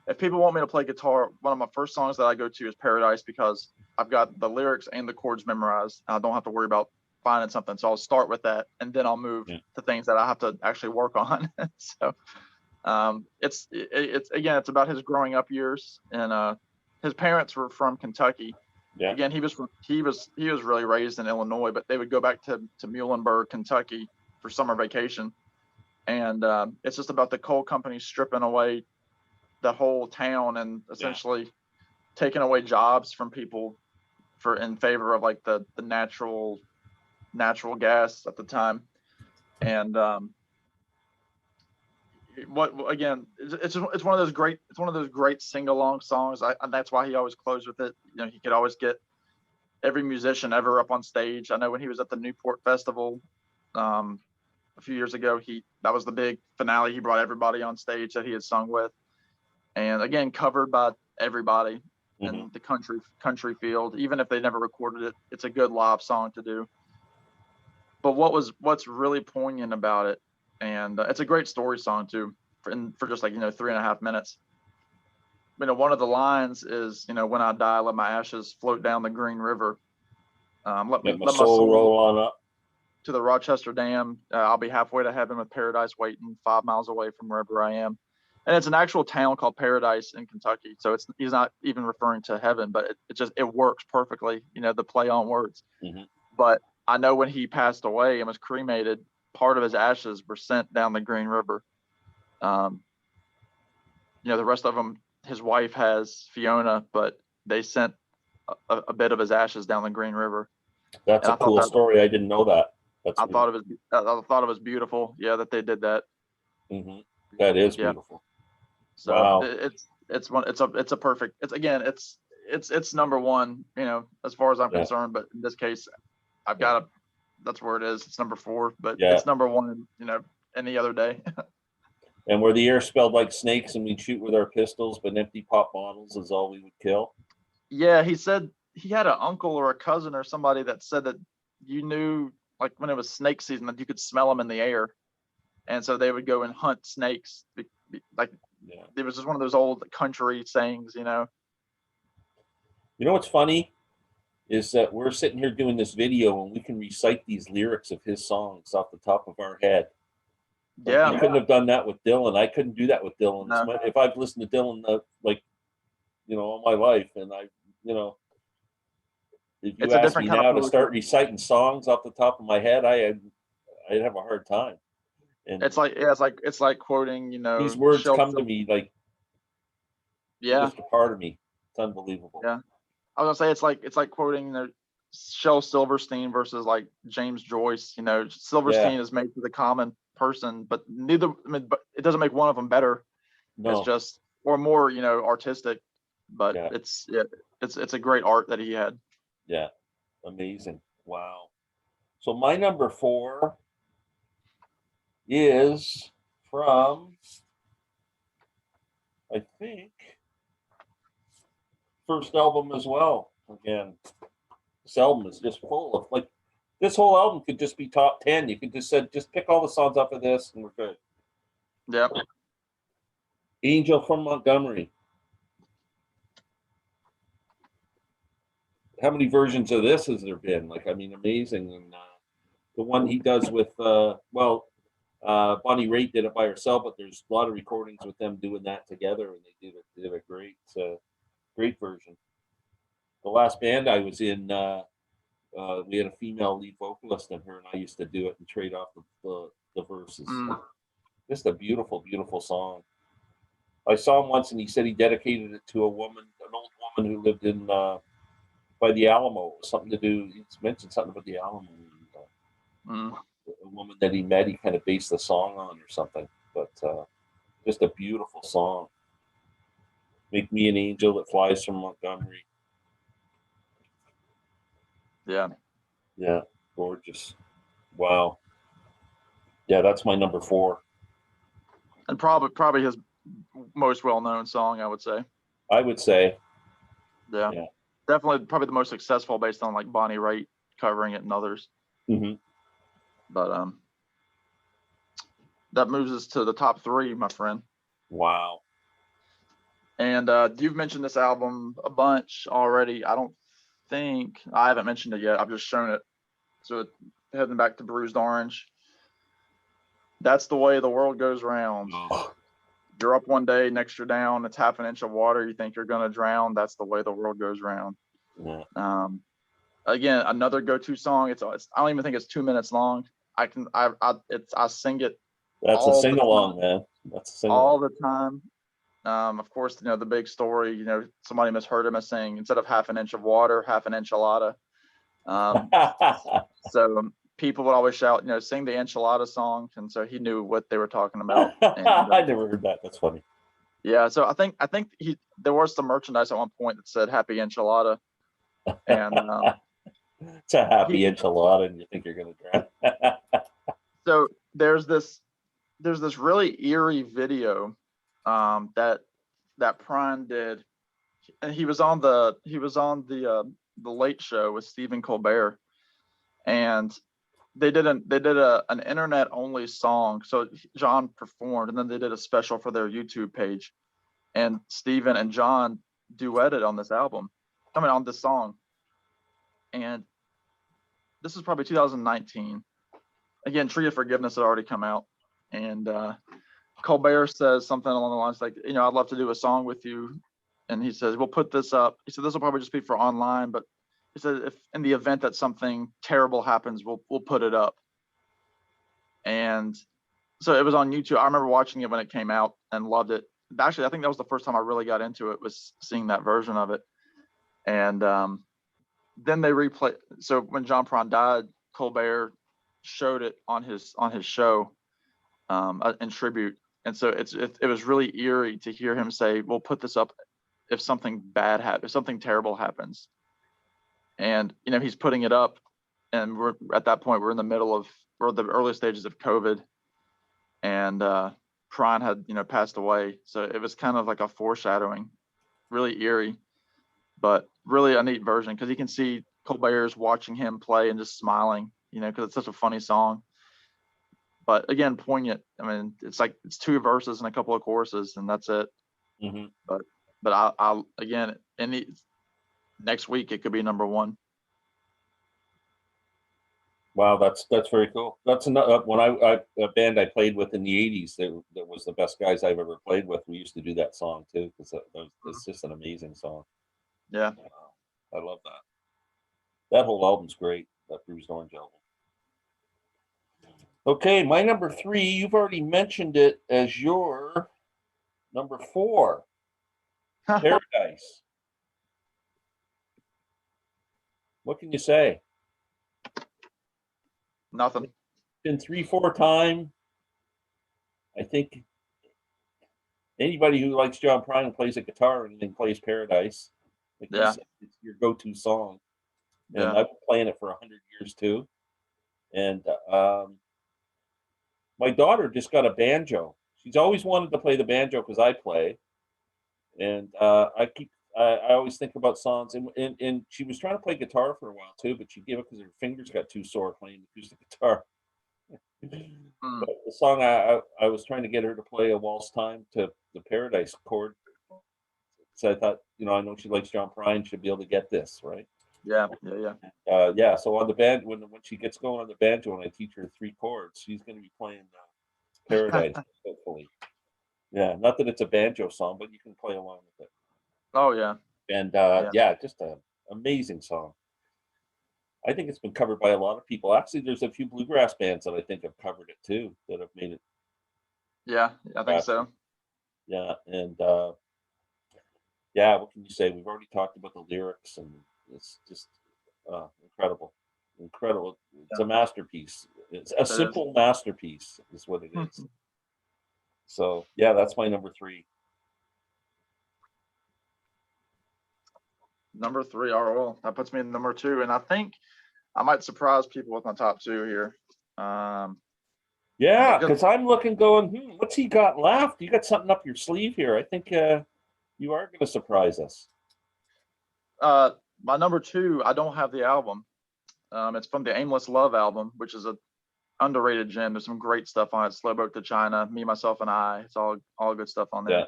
if people want me to play guitar, one of my first songs that I go to is Paradise, because I've got the lyrics and the chords memorized, and I don't have to worry about finding something. So I'll start with that, and then I'll move to things that I have to actually work on. So it's again, it's about his growing up years, and his parents were from Kentucky. Yeah. Again, he was really raised in Illinois, but they would go back to Muhlenberg, Kentucky for summer vacation. And it's just about the coal company stripping away the whole town and essentially taking away jobs from people in favor of like the natural gas at the time. And it's one of those great sing-along songs. And that's why he always closed with it. He could always get every musician ever up on stage. I know when he was at the Newport Festival a few years ago, that was the big finale. He brought everybody on stage that he had sung with, and again, covered by everybody in the country field. Even if they never recorded it, it's a good live song to do. But what's really poignant about it, and it's a great story song too, for just like 3.5 minutes. One of the lines is, when I die, let my ashes float down the Green River. Let my soul roll on up to the Rochester Dam. I'll be halfway to heaven with Paradise waiting, 5 miles away from wherever I am. And it's an actual town called Paradise in Kentucky. So he's not even referring to heaven, but it works perfectly, the play on words. Mm-hmm. But I know when he passed away and was cremated, part of his ashes were sent down the Green River. The rest of them, his wife has Fiona, but they sent a bit of his ashes down the Green River. That's a cool story. I didn't know that. I thought it was beautiful. Yeah, that they did that. Mm-hmm. That is beautiful. So wow. It's a perfect. It's number one. As far as I'm concerned. But in this case, I've got that's where it is. It's number 4, but it's number 1. Any other day. And where the air smelled like snakes and we'd shoot with our pistols, but empty pop bottles is all we would kill. Yeah, he said he had an uncle or a cousin or somebody that said that you knew, like when it was snake season, that you could smell them in the air, and so they would go and hunt snakes. It was just one of those old country sayings, You know what's funny is that we're sitting here doing this video and we can recite these lyrics of his songs off the top of our head. Yeah, you couldn't have done that with Dylan. I couldn't do that with Dylan. No. If I've listened to Dylan all my life, and if you ask me now to start reciting songs off the top of my head, I'd have a hard time. And it's like quoting, these words come to me like just a part of me. It's unbelievable. Yeah, I was gonna say it's like quoting Shel Silverstein versus like James Joyce. Silverstein is made for the common person, but but it doesn't make one of them better. No. It's just or more artistic, but it's a great art that he had. Yeah, amazing. Wow. So my number 4 is from, I think, first album as well. Again, this album is just full of this whole album could just be top 10. You could just pick all the songs off of this and we're good. Yep. Angel from Montgomery. How many versions of this has there been? Amazing. And the one he does with Bonnie Raitt did it by herself, but there's a lot of recordings with them doing that together, and they did a great version. The last band I was in, we had a female lead vocalist in her, and I used to do it and trade off the verses. Just a beautiful, beautiful song. I saw him once, and he said he dedicated it to an old woman who lived in by the Alamo. Something to do. He mentioned something about the Alamo. A woman that he met, he kind of based the song on or something. But just a beautiful song. Make me an angel that flies from Montgomery. Yeah. Yeah, gorgeous. Wow. Yeah, that's my number 4. And probably his most well-known song, I would say. I would say. Yeah. Definitely probably the most successful based on like Bonnie Raitt covering it and others. Mm-hmm. But that moves us to the top 3, my friend. Wow. And you've mentioned this album a bunch already. I haven't mentioned it yet. I've just shown it. So heading back to Bruised Orange. That's the way the world goes round. Oh. You're up one day, next you're down. It's half an inch of water. You think you're gonna drown. That's the way the world goes round. Yeah. Again, another go-to song. I don't even think it's 2 minutes long. I sing it. That's a sing-along, man. That's a sing-along. All the time. Of course, the big story. Somebody misheard him as saying instead of half an inch of water, half an enchilada. So people would always shout, sing the enchilada song, and so he knew what they were talking about. And, I never heard that. That's funny. Yeah, so I think there was some merchandise at one point that said "Happy Enchilada," and it's a happy enchilada, and you think you're gonna drown. So there's this really eerie video that Prine did, and he was on the Late Show with Stephen Colbert, and they did an internet only song. So John performed, and then they did a special for their YouTube page, and Stephen and John duetted on this album. On this song, and this is probably 2019. Again, Tree of Forgiveness had already come out, and Colbert says something along the lines like, I'd love to do a song with you. And he says, we'll put this up. He said, this will probably just be for online, but he said, if in the event that something terrible happens, we'll put it up. And so it was on YouTube. I remember watching it when it came out and loved it. Actually, I think that was the first time I really got into it, was seeing that version of it. And then they replay. So when John Prine died, Colbert showed it on his show in tribute. And so it was really eerie to hear him say, we'll put this up if something bad happens, if something terrible happens. And, he's putting it up, and we're at that point, we're in the middle of, or the early stages of COVID. And Prine had, passed away. So it was kind of like a foreshadowing, really eerie, but really a neat version, because you can see Colbert's watching him play and just smiling, because it's such a funny song. But again, poignant. I mean, it's 2 verses and a couple of choruses, and that's it. Mm-hmm. But I'll again, next week it could be number 1. Wow, that's very cool. That's another when a band I played with in the '80s. That was the best guys I've ever played with. We used to do that song too, because it's just an amazing song. Yeah, I love that. That whole album's great. That Bruised Orange album. Okay, my number 3. You've already mentioned it as your number 4. Paradise. What can you say? nothing. Been 3-4 time. I think anybody who likes John Prine and plays a guitar and then plays Paradise, like you said, it's your go-to song. And I've been playing it for 100 years too. And my daughter just got a banjo. She's always wanted to play the banjo because I play. And I always think about songs. And she was trying to play guitar for a while too, but she gave up because her fingers got too sore playing acoustic guitar. But the song I was trying to get her to play a waltz time to the Paradise chord. So I thought, I know she likes John Prine, she'll be able to get this, right? Yeah. So on the band, when she gets going on the banjo and I teach her 3 chords, she's going to be playing Paradise, hopefully. Yeah, not that it's a banjo song, but you can play along with it. Oh yeah. And just an amazing song. I think it's been covered by a lot of people. Actually, there's a few bluegrass bands that I think have covered it too, that have made it. Yeah, I think so. Yeah, and what can you say? We've already talked about the lyrics, and it's just incredible. It's a masterpiece. It's a simple masterpiece, is what it is. So that's my number 3. Number 3, well, that puts me in number 2, and I think I might surprise people with my top 2 here. Because I'm looking, going, what's he got left? You got something up your sleeve here. I think you are going to surprise us. My number 2, I don't have the album. It's from the Aimless Love album, which is a underrated gem. There's some great stuff on it. Slow Boat to China, Me, Myself, and I. It's all good stuff on there. Yeah.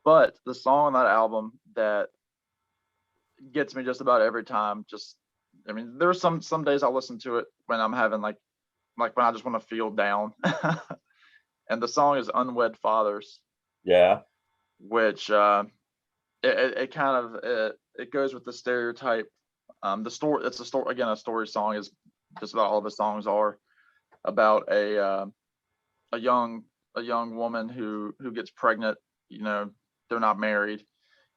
But the song on that album that gets me just about every time, there's some days I'll listen to it when I'm having like when I just want to feel down. And the song is Unwed Fathers. Yeah. Which it kind of it goes with the stereotype. The story, it's a story, again, a story song, is just about all the songs are about a young woman who gets pregnant. They're not married,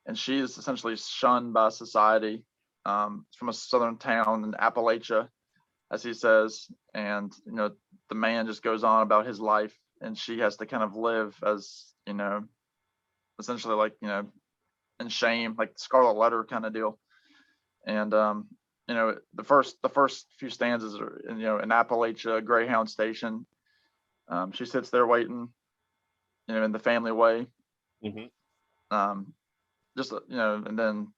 and she is essentially shunned by society, from a southern town in Appalachia, as he says. And the man just goes on about his life, and she has to kind of live as essentially like in shame, like Scarlet Letter kind of deal. And the first few stanzas are in Appalachia, Greyhound Station. She sits there waiting, in the family way. Mm-hmm. And then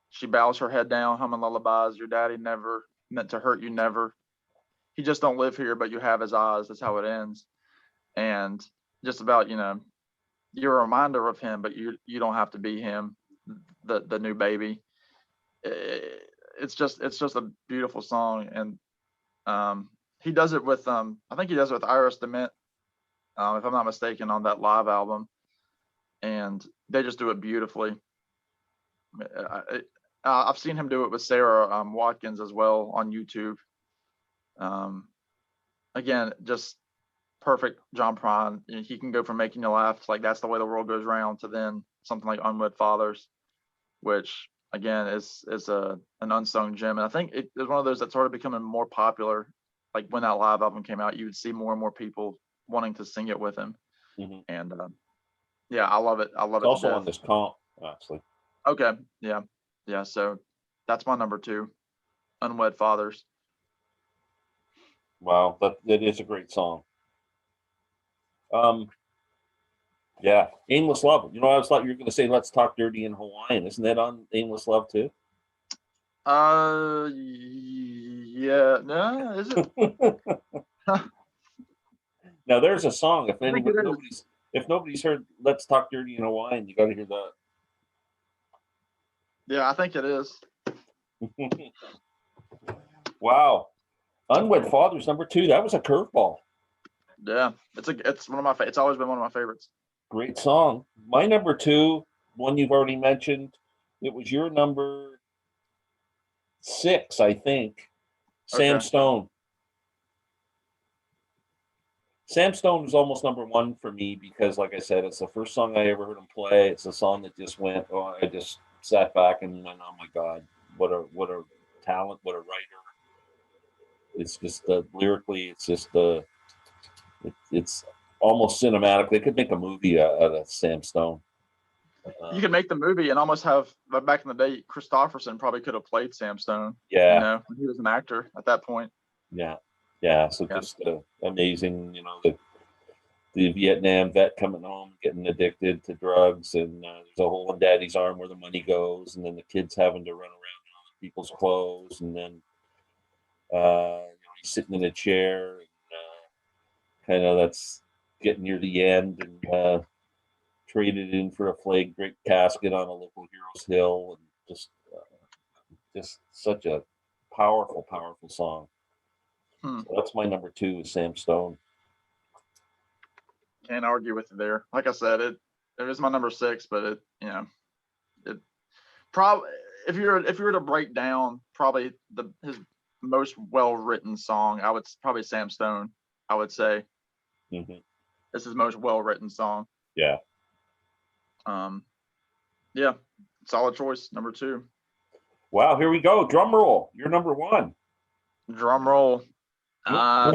she bows her head down, humming lullabies. Your daddy never meant to hurt you, never. He just don't live here, but you have his eyes. That's how it ends. And just about, you're a reminder of him, but you don't have to be him, the new baby. It's just a beautiful song. And he does it with I think he does it with Iris DeMent. if I'm not mistaken, on that live album, and they just do it beautifully. I've seen him do it with Sarah Watkins as well on YouTube. Again, just perfect John Prine. He can go from making you laugh, like That's the Way the World Goes Round, to then something like Unwed Fathers, which again is an unsung gem. And I think it was one of those that started becoming more popular. Like when that live album came out, you would see more and more people wanting to sing it with him. Mm-hmm. And yeah, I love it. I love It's it. also on this comp, actually. Okay, yeah. So that's my number 2, Unwed Fathers. Wow, that is a great song. Yeah, Aimless Love. You know, I was thought you were going to say "Let's Talk Dirty in Hawaiian." Isn't that on Aimless Love too? Yeah. No, is it? Now there's a song. If nobody's heard "Let's Talk Dirty in Hawaiian," you got to hear that. Yeah, I think it is. Wow, Unwed Fathers number 2. That was a curveball. Yeah, it's one of my it's always been one of my favorites. Great song. My number 2, one you've already mentioned. It was your number 6, I think. Sam Okay. Stone. Sam Stone was almost number 1 for me because, like I said, it's the first song I ever heard him play. It's a song that just went. Oh, I just sat back and went, "Oh my God, what a talent, what a writer!" It's just lyrically, it's just it's almost cinematic. They could make a movie out of Sam Stone. You could make the movie and almost have, but back in the day, Christopherson probably could have played Sam Stone. Yeah, you know, when he was an actor at that point. Yeah. So Yeah. just amazing. You know, the Vietnam vet coming home, getting addicted to drugs, and there's a hole in Daddy's arm where the money goes, and then the kids having to run around in other people's clothes, and then he's sitting in a chair, and kind of that's getting near the end, and traded in for a flag draped casket on a local hero's hill, and just such a powerful song. So that's my number 2 is Sam Stone. Can't argue with it there. Like I said, it is my number 6, but it probably, if you were to break down probably his most well-written song, I would probably Sam Stone, I would say. Mm-hmm. This is his most well-written song. Yeah. Yeah, solid choice, number 2. Wow, here we go. Drum roll. You're number 1. Drum roll. Yeah,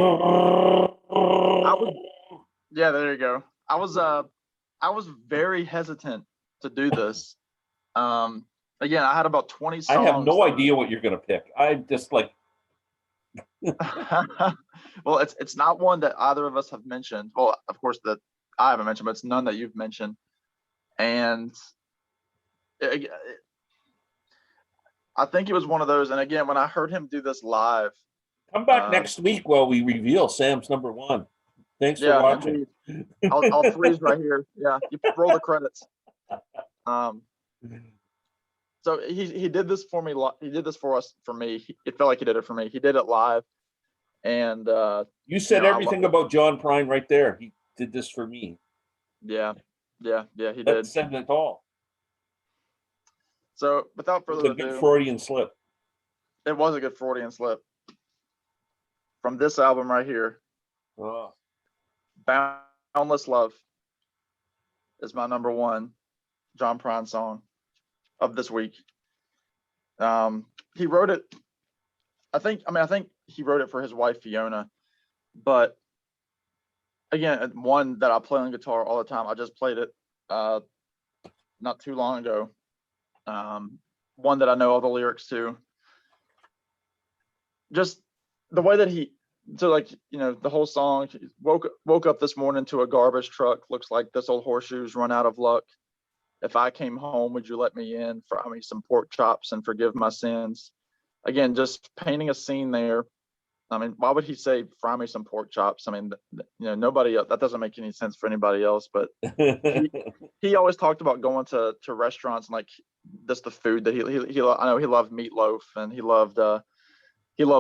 there you go. I was very hesitant to do this. Again, I had about 20 songs. I have no idea what you're gonna pick. I just like. Well, it's not one that either of us have mentioned. Well, of course that I haven't mentioned, but it's none that you've mentioned. And I think it was one of those. And again, when I heard him do this live, come back next week while we reveal Sam's number 1. Thanks for watching. I'll freeze right here. Yeah, you roll the credits. So he did this for me. He did this for us. For me, it felt like he did it for me. He did it live, and you said everything about John Prine right there. He did this for me. Yeah, he did. That said it all. So without further ado, it's a good Freudian slip. It was a good Freudian slip. From this album right here, "Boundless Love" is my number 1 John Prine song of this week. He wrote it. I think he wrote it for his wife Fiona, but again, one that I play on guitar all the time. I just played it not too long ago. One that I know all the lyrics to. Just the way that the whole song. Woke up this morning to a garbage truck. Looks like this old horseshoe's run out of luck. If I came home, would you let me in? Fry me some pork chops and forgive my sins. Again, just painting a scene there. I mean, why would he say fry me some pork chops? I mean, nobody else, that doesn't make any sense for anybody else. But he always talked about going to restaurants and like just the food that he I know he loved meatloaf and he loved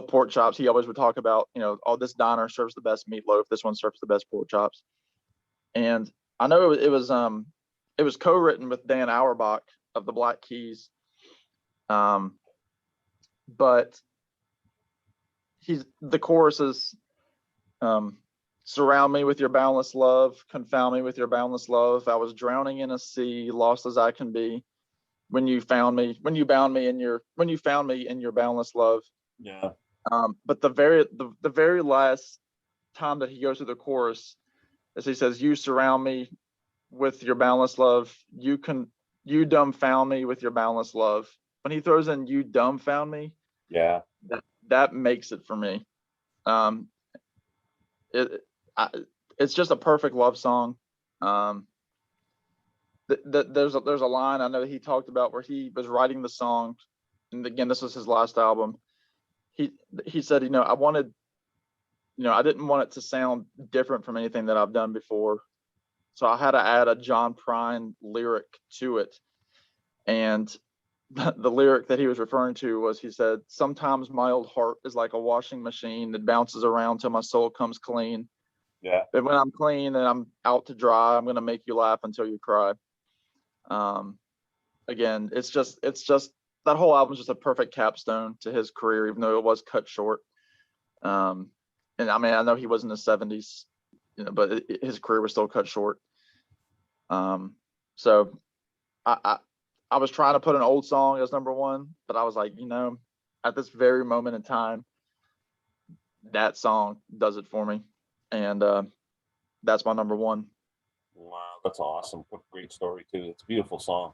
pork chops. He always would talk about, oh, this diner serves the best meatloaf. This one serves the best pork chops. And I know it was co-written with Dan Auerbach of the Black Keys. But the chorus is, surround me with your boundless love, confound me with your boundless love. I was drowning in a sea, lost as I can be. When you found me in your boundless love. Yeah. But the very last time that he goes through the chorus, as he says, you surround me with your boundless love, you dumbfound me with your boundless love. When he throws in you dumbfound me, Yeah. that makes it for me. It's just a perfect love song. There's a line I know he talked about where he was writing the song, and again, this was his last album. He said, I didn't want it to sound different from anything that I've done before, so I had to add a John Prine lyric to it. And the lyric that he was referring to was, he said, sometimes my old heart is like a washing machine that bounces around till my soul comes clean. Yeah. But when I'm clean and I'm out to dry, I'm going to make you laugh until you cry. Again, it's just that whole album is just a perfect capstone to his career, even though it was cut short. And I mean, I know he was in his 70s, but his career was still cut short. So I was trying to put an old song as number one, but I was like, at this very moment in time, that song does it for me. And that's my number one. Wow, that's awesome. What a great story too. It's a beautiful song.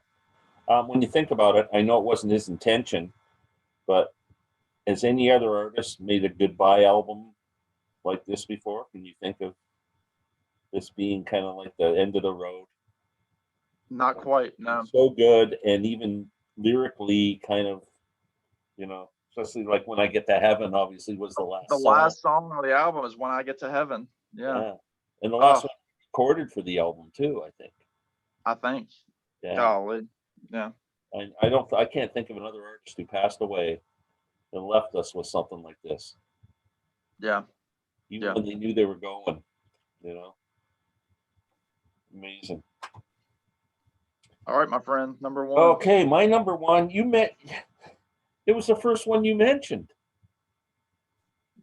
When you think about it, I know it wasn't his intention, but has any other artist made a goodbye album like this before? Can you think of this being kind of like the end of the road? Not quite, no. So good, and even lyrically kind of, especially like When I Get to Heaven, obviously was the last song. Last song on the album is When I Get to Heaven. Yeah. And the last one recorded for the album too, I think. Yeah. Golly. Yeah. I can't think of another artist who passed away and left us with something like this. Yeah. Even when they knew they were going, Amazing. All right, my friend, number one. Okay, my number one, it was the first one you mentioned.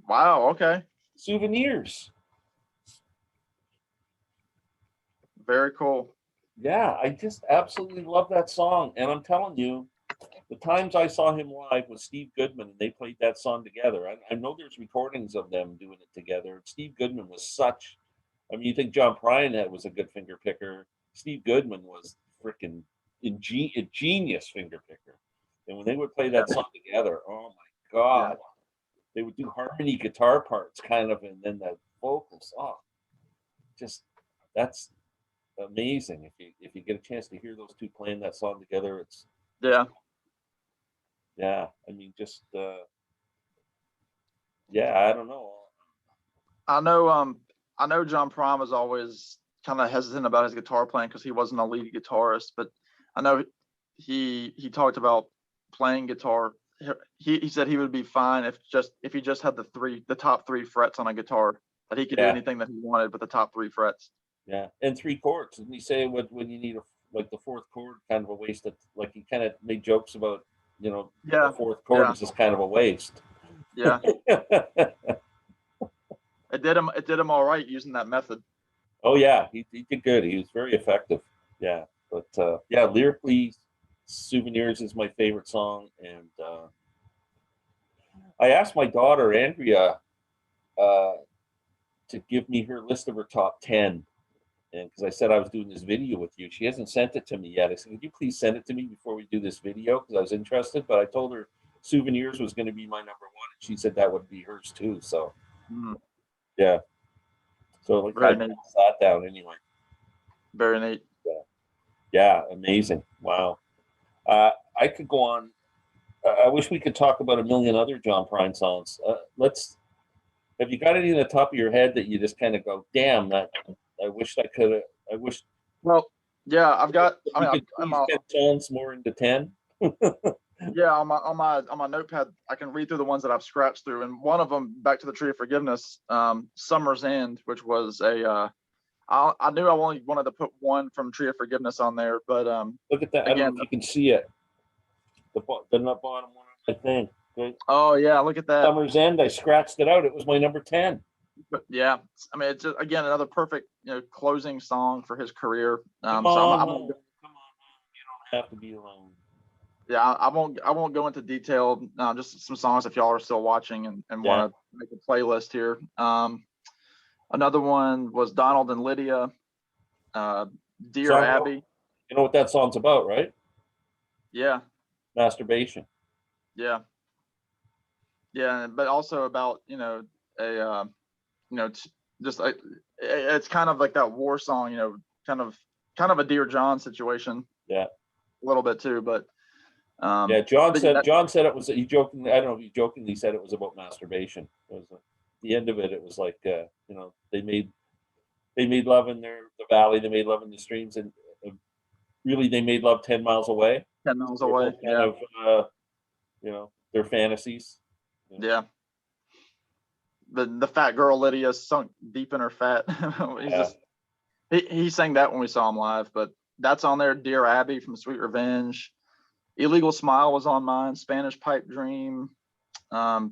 Wow, okay. Souvenirs. Very cool. Yeah, I just absolutely love that song. And I'm telling you, the times I saw him live with Steve Goodman and they played that song together, I know there's recordings of them doing it together. Steve Goodman was you think John Prine was a good finger picker. Steve Goodman was freaking a genius finger picker. And when they would play that song together, oh my God, they would do harmony guitar parts kind of, and then the vocals. Oh, just that's amazing. If you get a chance to hear those two playing that song together, it's I mean, just I don't know. I know John Prine was always kind of hesitant about his guitar playing because he wasn't a lead guitarist, but I know he talked about playing guitar. He said he would be fine if he just had the top three frets on a guitar, that he could do anything that he wanted with the top three frets. Yeah, and three chords. Didn't he say when you need the fourth chord, kind of a waste of, like, he kind of made jokes about, the fourth chord is just kind of a waste. Yeah. It did him all right using that method. Oh yeah, he did good. He was very effective. Yeah, but lyrically, Souvenirs is my favorite song, and I asked my daughter Andrea to give me her list of her top 10, and because I said I was doing this video with you, she hasn't sent it to me yet. I said, "Would you please send it to me before we do this video?" Because I was interested, but I told her Souvenirs was going to be my number one, and she said that would be hers too. So yeah. So like, I sat down anyway. Very neat. Yeah, amazing. Wow. I could go on. I wish we could talk about a million other John Prine songs. Have you got any in the top of your head that you just kind of go, damn, that I wish I could have, I wish. Well, yeah, I've got, I mean, I'm 10 songs more into 10. Yeah, on my notepad, I can read through the ones that I've scratched through, and one of them, Back to the Tree of Forgiveness, Summer's End, which was I I knew I only wanted to put one from Tree of Forgiveness on there, but Look at that. I don't know again, if you can see it. The bottom one of my thing. Right? oh yeah, look at that. Summer's End. I scratched it out. It was my number 10. But yeah, I mean, it's just, again, another perfect, closing song for his career. Come So on, I'm home. Come on, home. You don't have to be alone. yeah, I won't go into detail. Just some songs if y'all are still watching and want to make a playlist here. Another one was Donald and Lydia, Dear Song, Abby. you know what that song's about, right? Yeah, Masturbation. yeah, yeah, but also about just like it's kind of like that war song, kind of a Dear John situation. Yeah. A little bit too, but yeah. John said it was. He jokingly. I don't know if he jokingly said it was about masturbation. It was the end of it. It was like they made love in the valley. They made love in the streams, and really they made love 10 miles away. 10 miles away. Kind of their fantasies. Yeah. The fat girl Lydia sunk deep in her fat. He sang that when we saw him live, but that's on there. Dear Abby from Sweet Revenge. Illegal Smile was on mine. Spanish Pipe Dream. The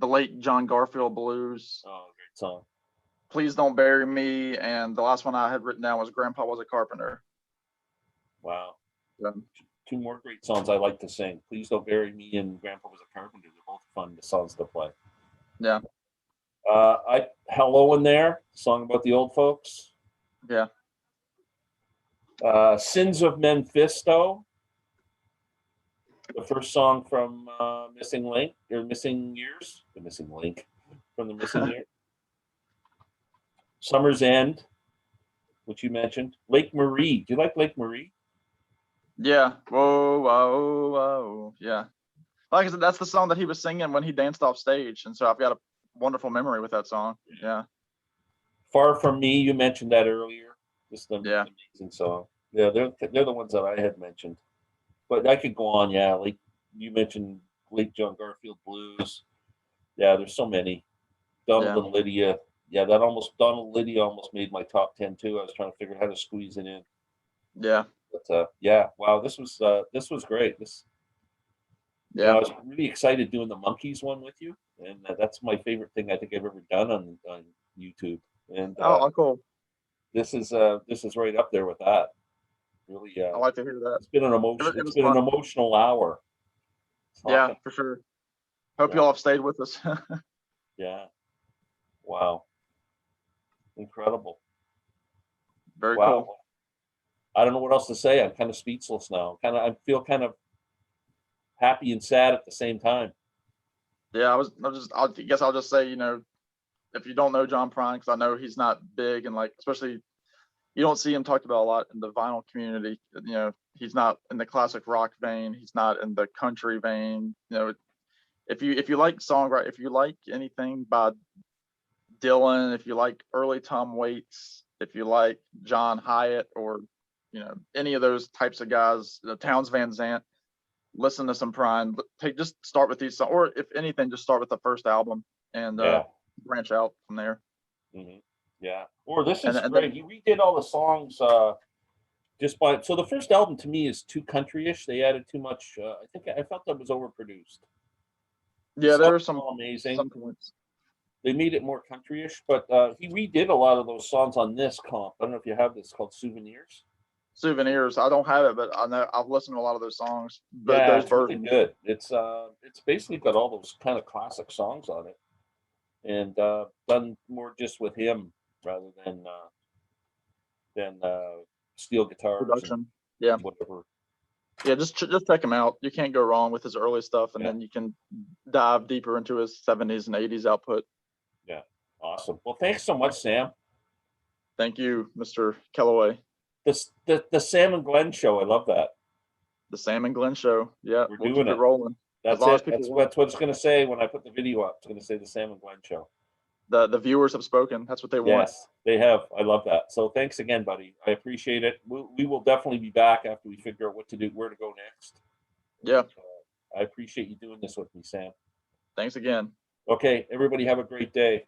late John Garfield Blues. Oh, great song. Please Don't Bury Me. And the last one I had written down was Grandpa Was a Carpenter. Wow. Yeah. Two more great songs I like to sing. Please Don't Bury Me and Grandpa Was a Carpenter. They're both fun songs to play. Yeah. Hello in There, song about the old folks. Yeah. Sins of Mephisto, the first song from Missing Link or Missing Years, the Missing Link from the Missing Year. Summer's End, which you mentioned. Lake Marie. Do you like Lake Marie? Yeah. Whoa, whoa, whoa. Yeah. Like I said, that's the song that he was singing when he danced off stage, and so I've got a wonderful memory with that song. Yeah. Far From Me, you mentioned that earlier. Just an amazing song. Yeah, they're the ones that I had mentioned. But I could go on, yeah. Like you mentioned late John Garfield Blues. Yeah, there's so many. Donald and Lydia. Yeah, Donald and Lydia almost made my top 10 too. I was trying to figure out how to squeeze it in. Yeah. But yeah, wow, this was great. I was really excited doing the Monkeys one with you, and that's my favorite thing I think I've ever done on YouTube. And cool. This is right up there with that. Really, I like to hear that. It's been an emotional hour. Yeah, for sure. Hope y'all have stayed with us. Yeah. Wow. Incredible. Very cool. I don't know what else to say. I'm kind of speechless now. I feel kind of happy and sad at the same time. Yeah, I guess I'll just say, if you don't know John Prine, because I know he's not big and especially you don't see him talked about a lot in the vinyl community. He's not in the classic rock vein. He's not in the country vein. If you like songwriting, if you like anything by Dylan, if you like early Tom Waits, if you like John Hyatt or any of those types of guys, Townes Van Zandt, listen to some Prine. Just start with these songs, or if anything, just start with the first album and branch out from there. Mm-hmm. Yeah. Or this is great. He redid all the songs so the first album to me is too country-ish. They added too much. I felt that was overproduced. Yeah, there are some amazing. Some points. They made it more country-ish, but he redid a lot of those songs on this comp. I don't know if you have this called Souvenirs. Souvenirs. I don't have it, but I know I've listened to a lot of those songs. But those versions. Really good. It's basically got all those kind of classic songs on it, and done more just with him rather than steel guitars. Production. Yeah. Whatever. Yeah, just check him out. You can't go wrong with his early stuff, and then you can dive deeper into his 70s and 80s output. Yeah, awesome. Well, thanks so much, Sam. Thank you, Mr. Kellaway. The Sam and Glenn show. I love that. The Sam and Glenn show. Yeah, we'll keep it rolling. That's it. That's what it's going to say when I put the video up. It's going to say the Sam and Glenn show. The viewers have spoken. That's what they want. Yes, they have. I love that. So thanks again, buddy. I appreciate it. We will definitely be back after we figure out what to do, where to go next. Yeah. And, I appreciate you doing this with me, Sam. Thanks again. Okay, everybody have a great day.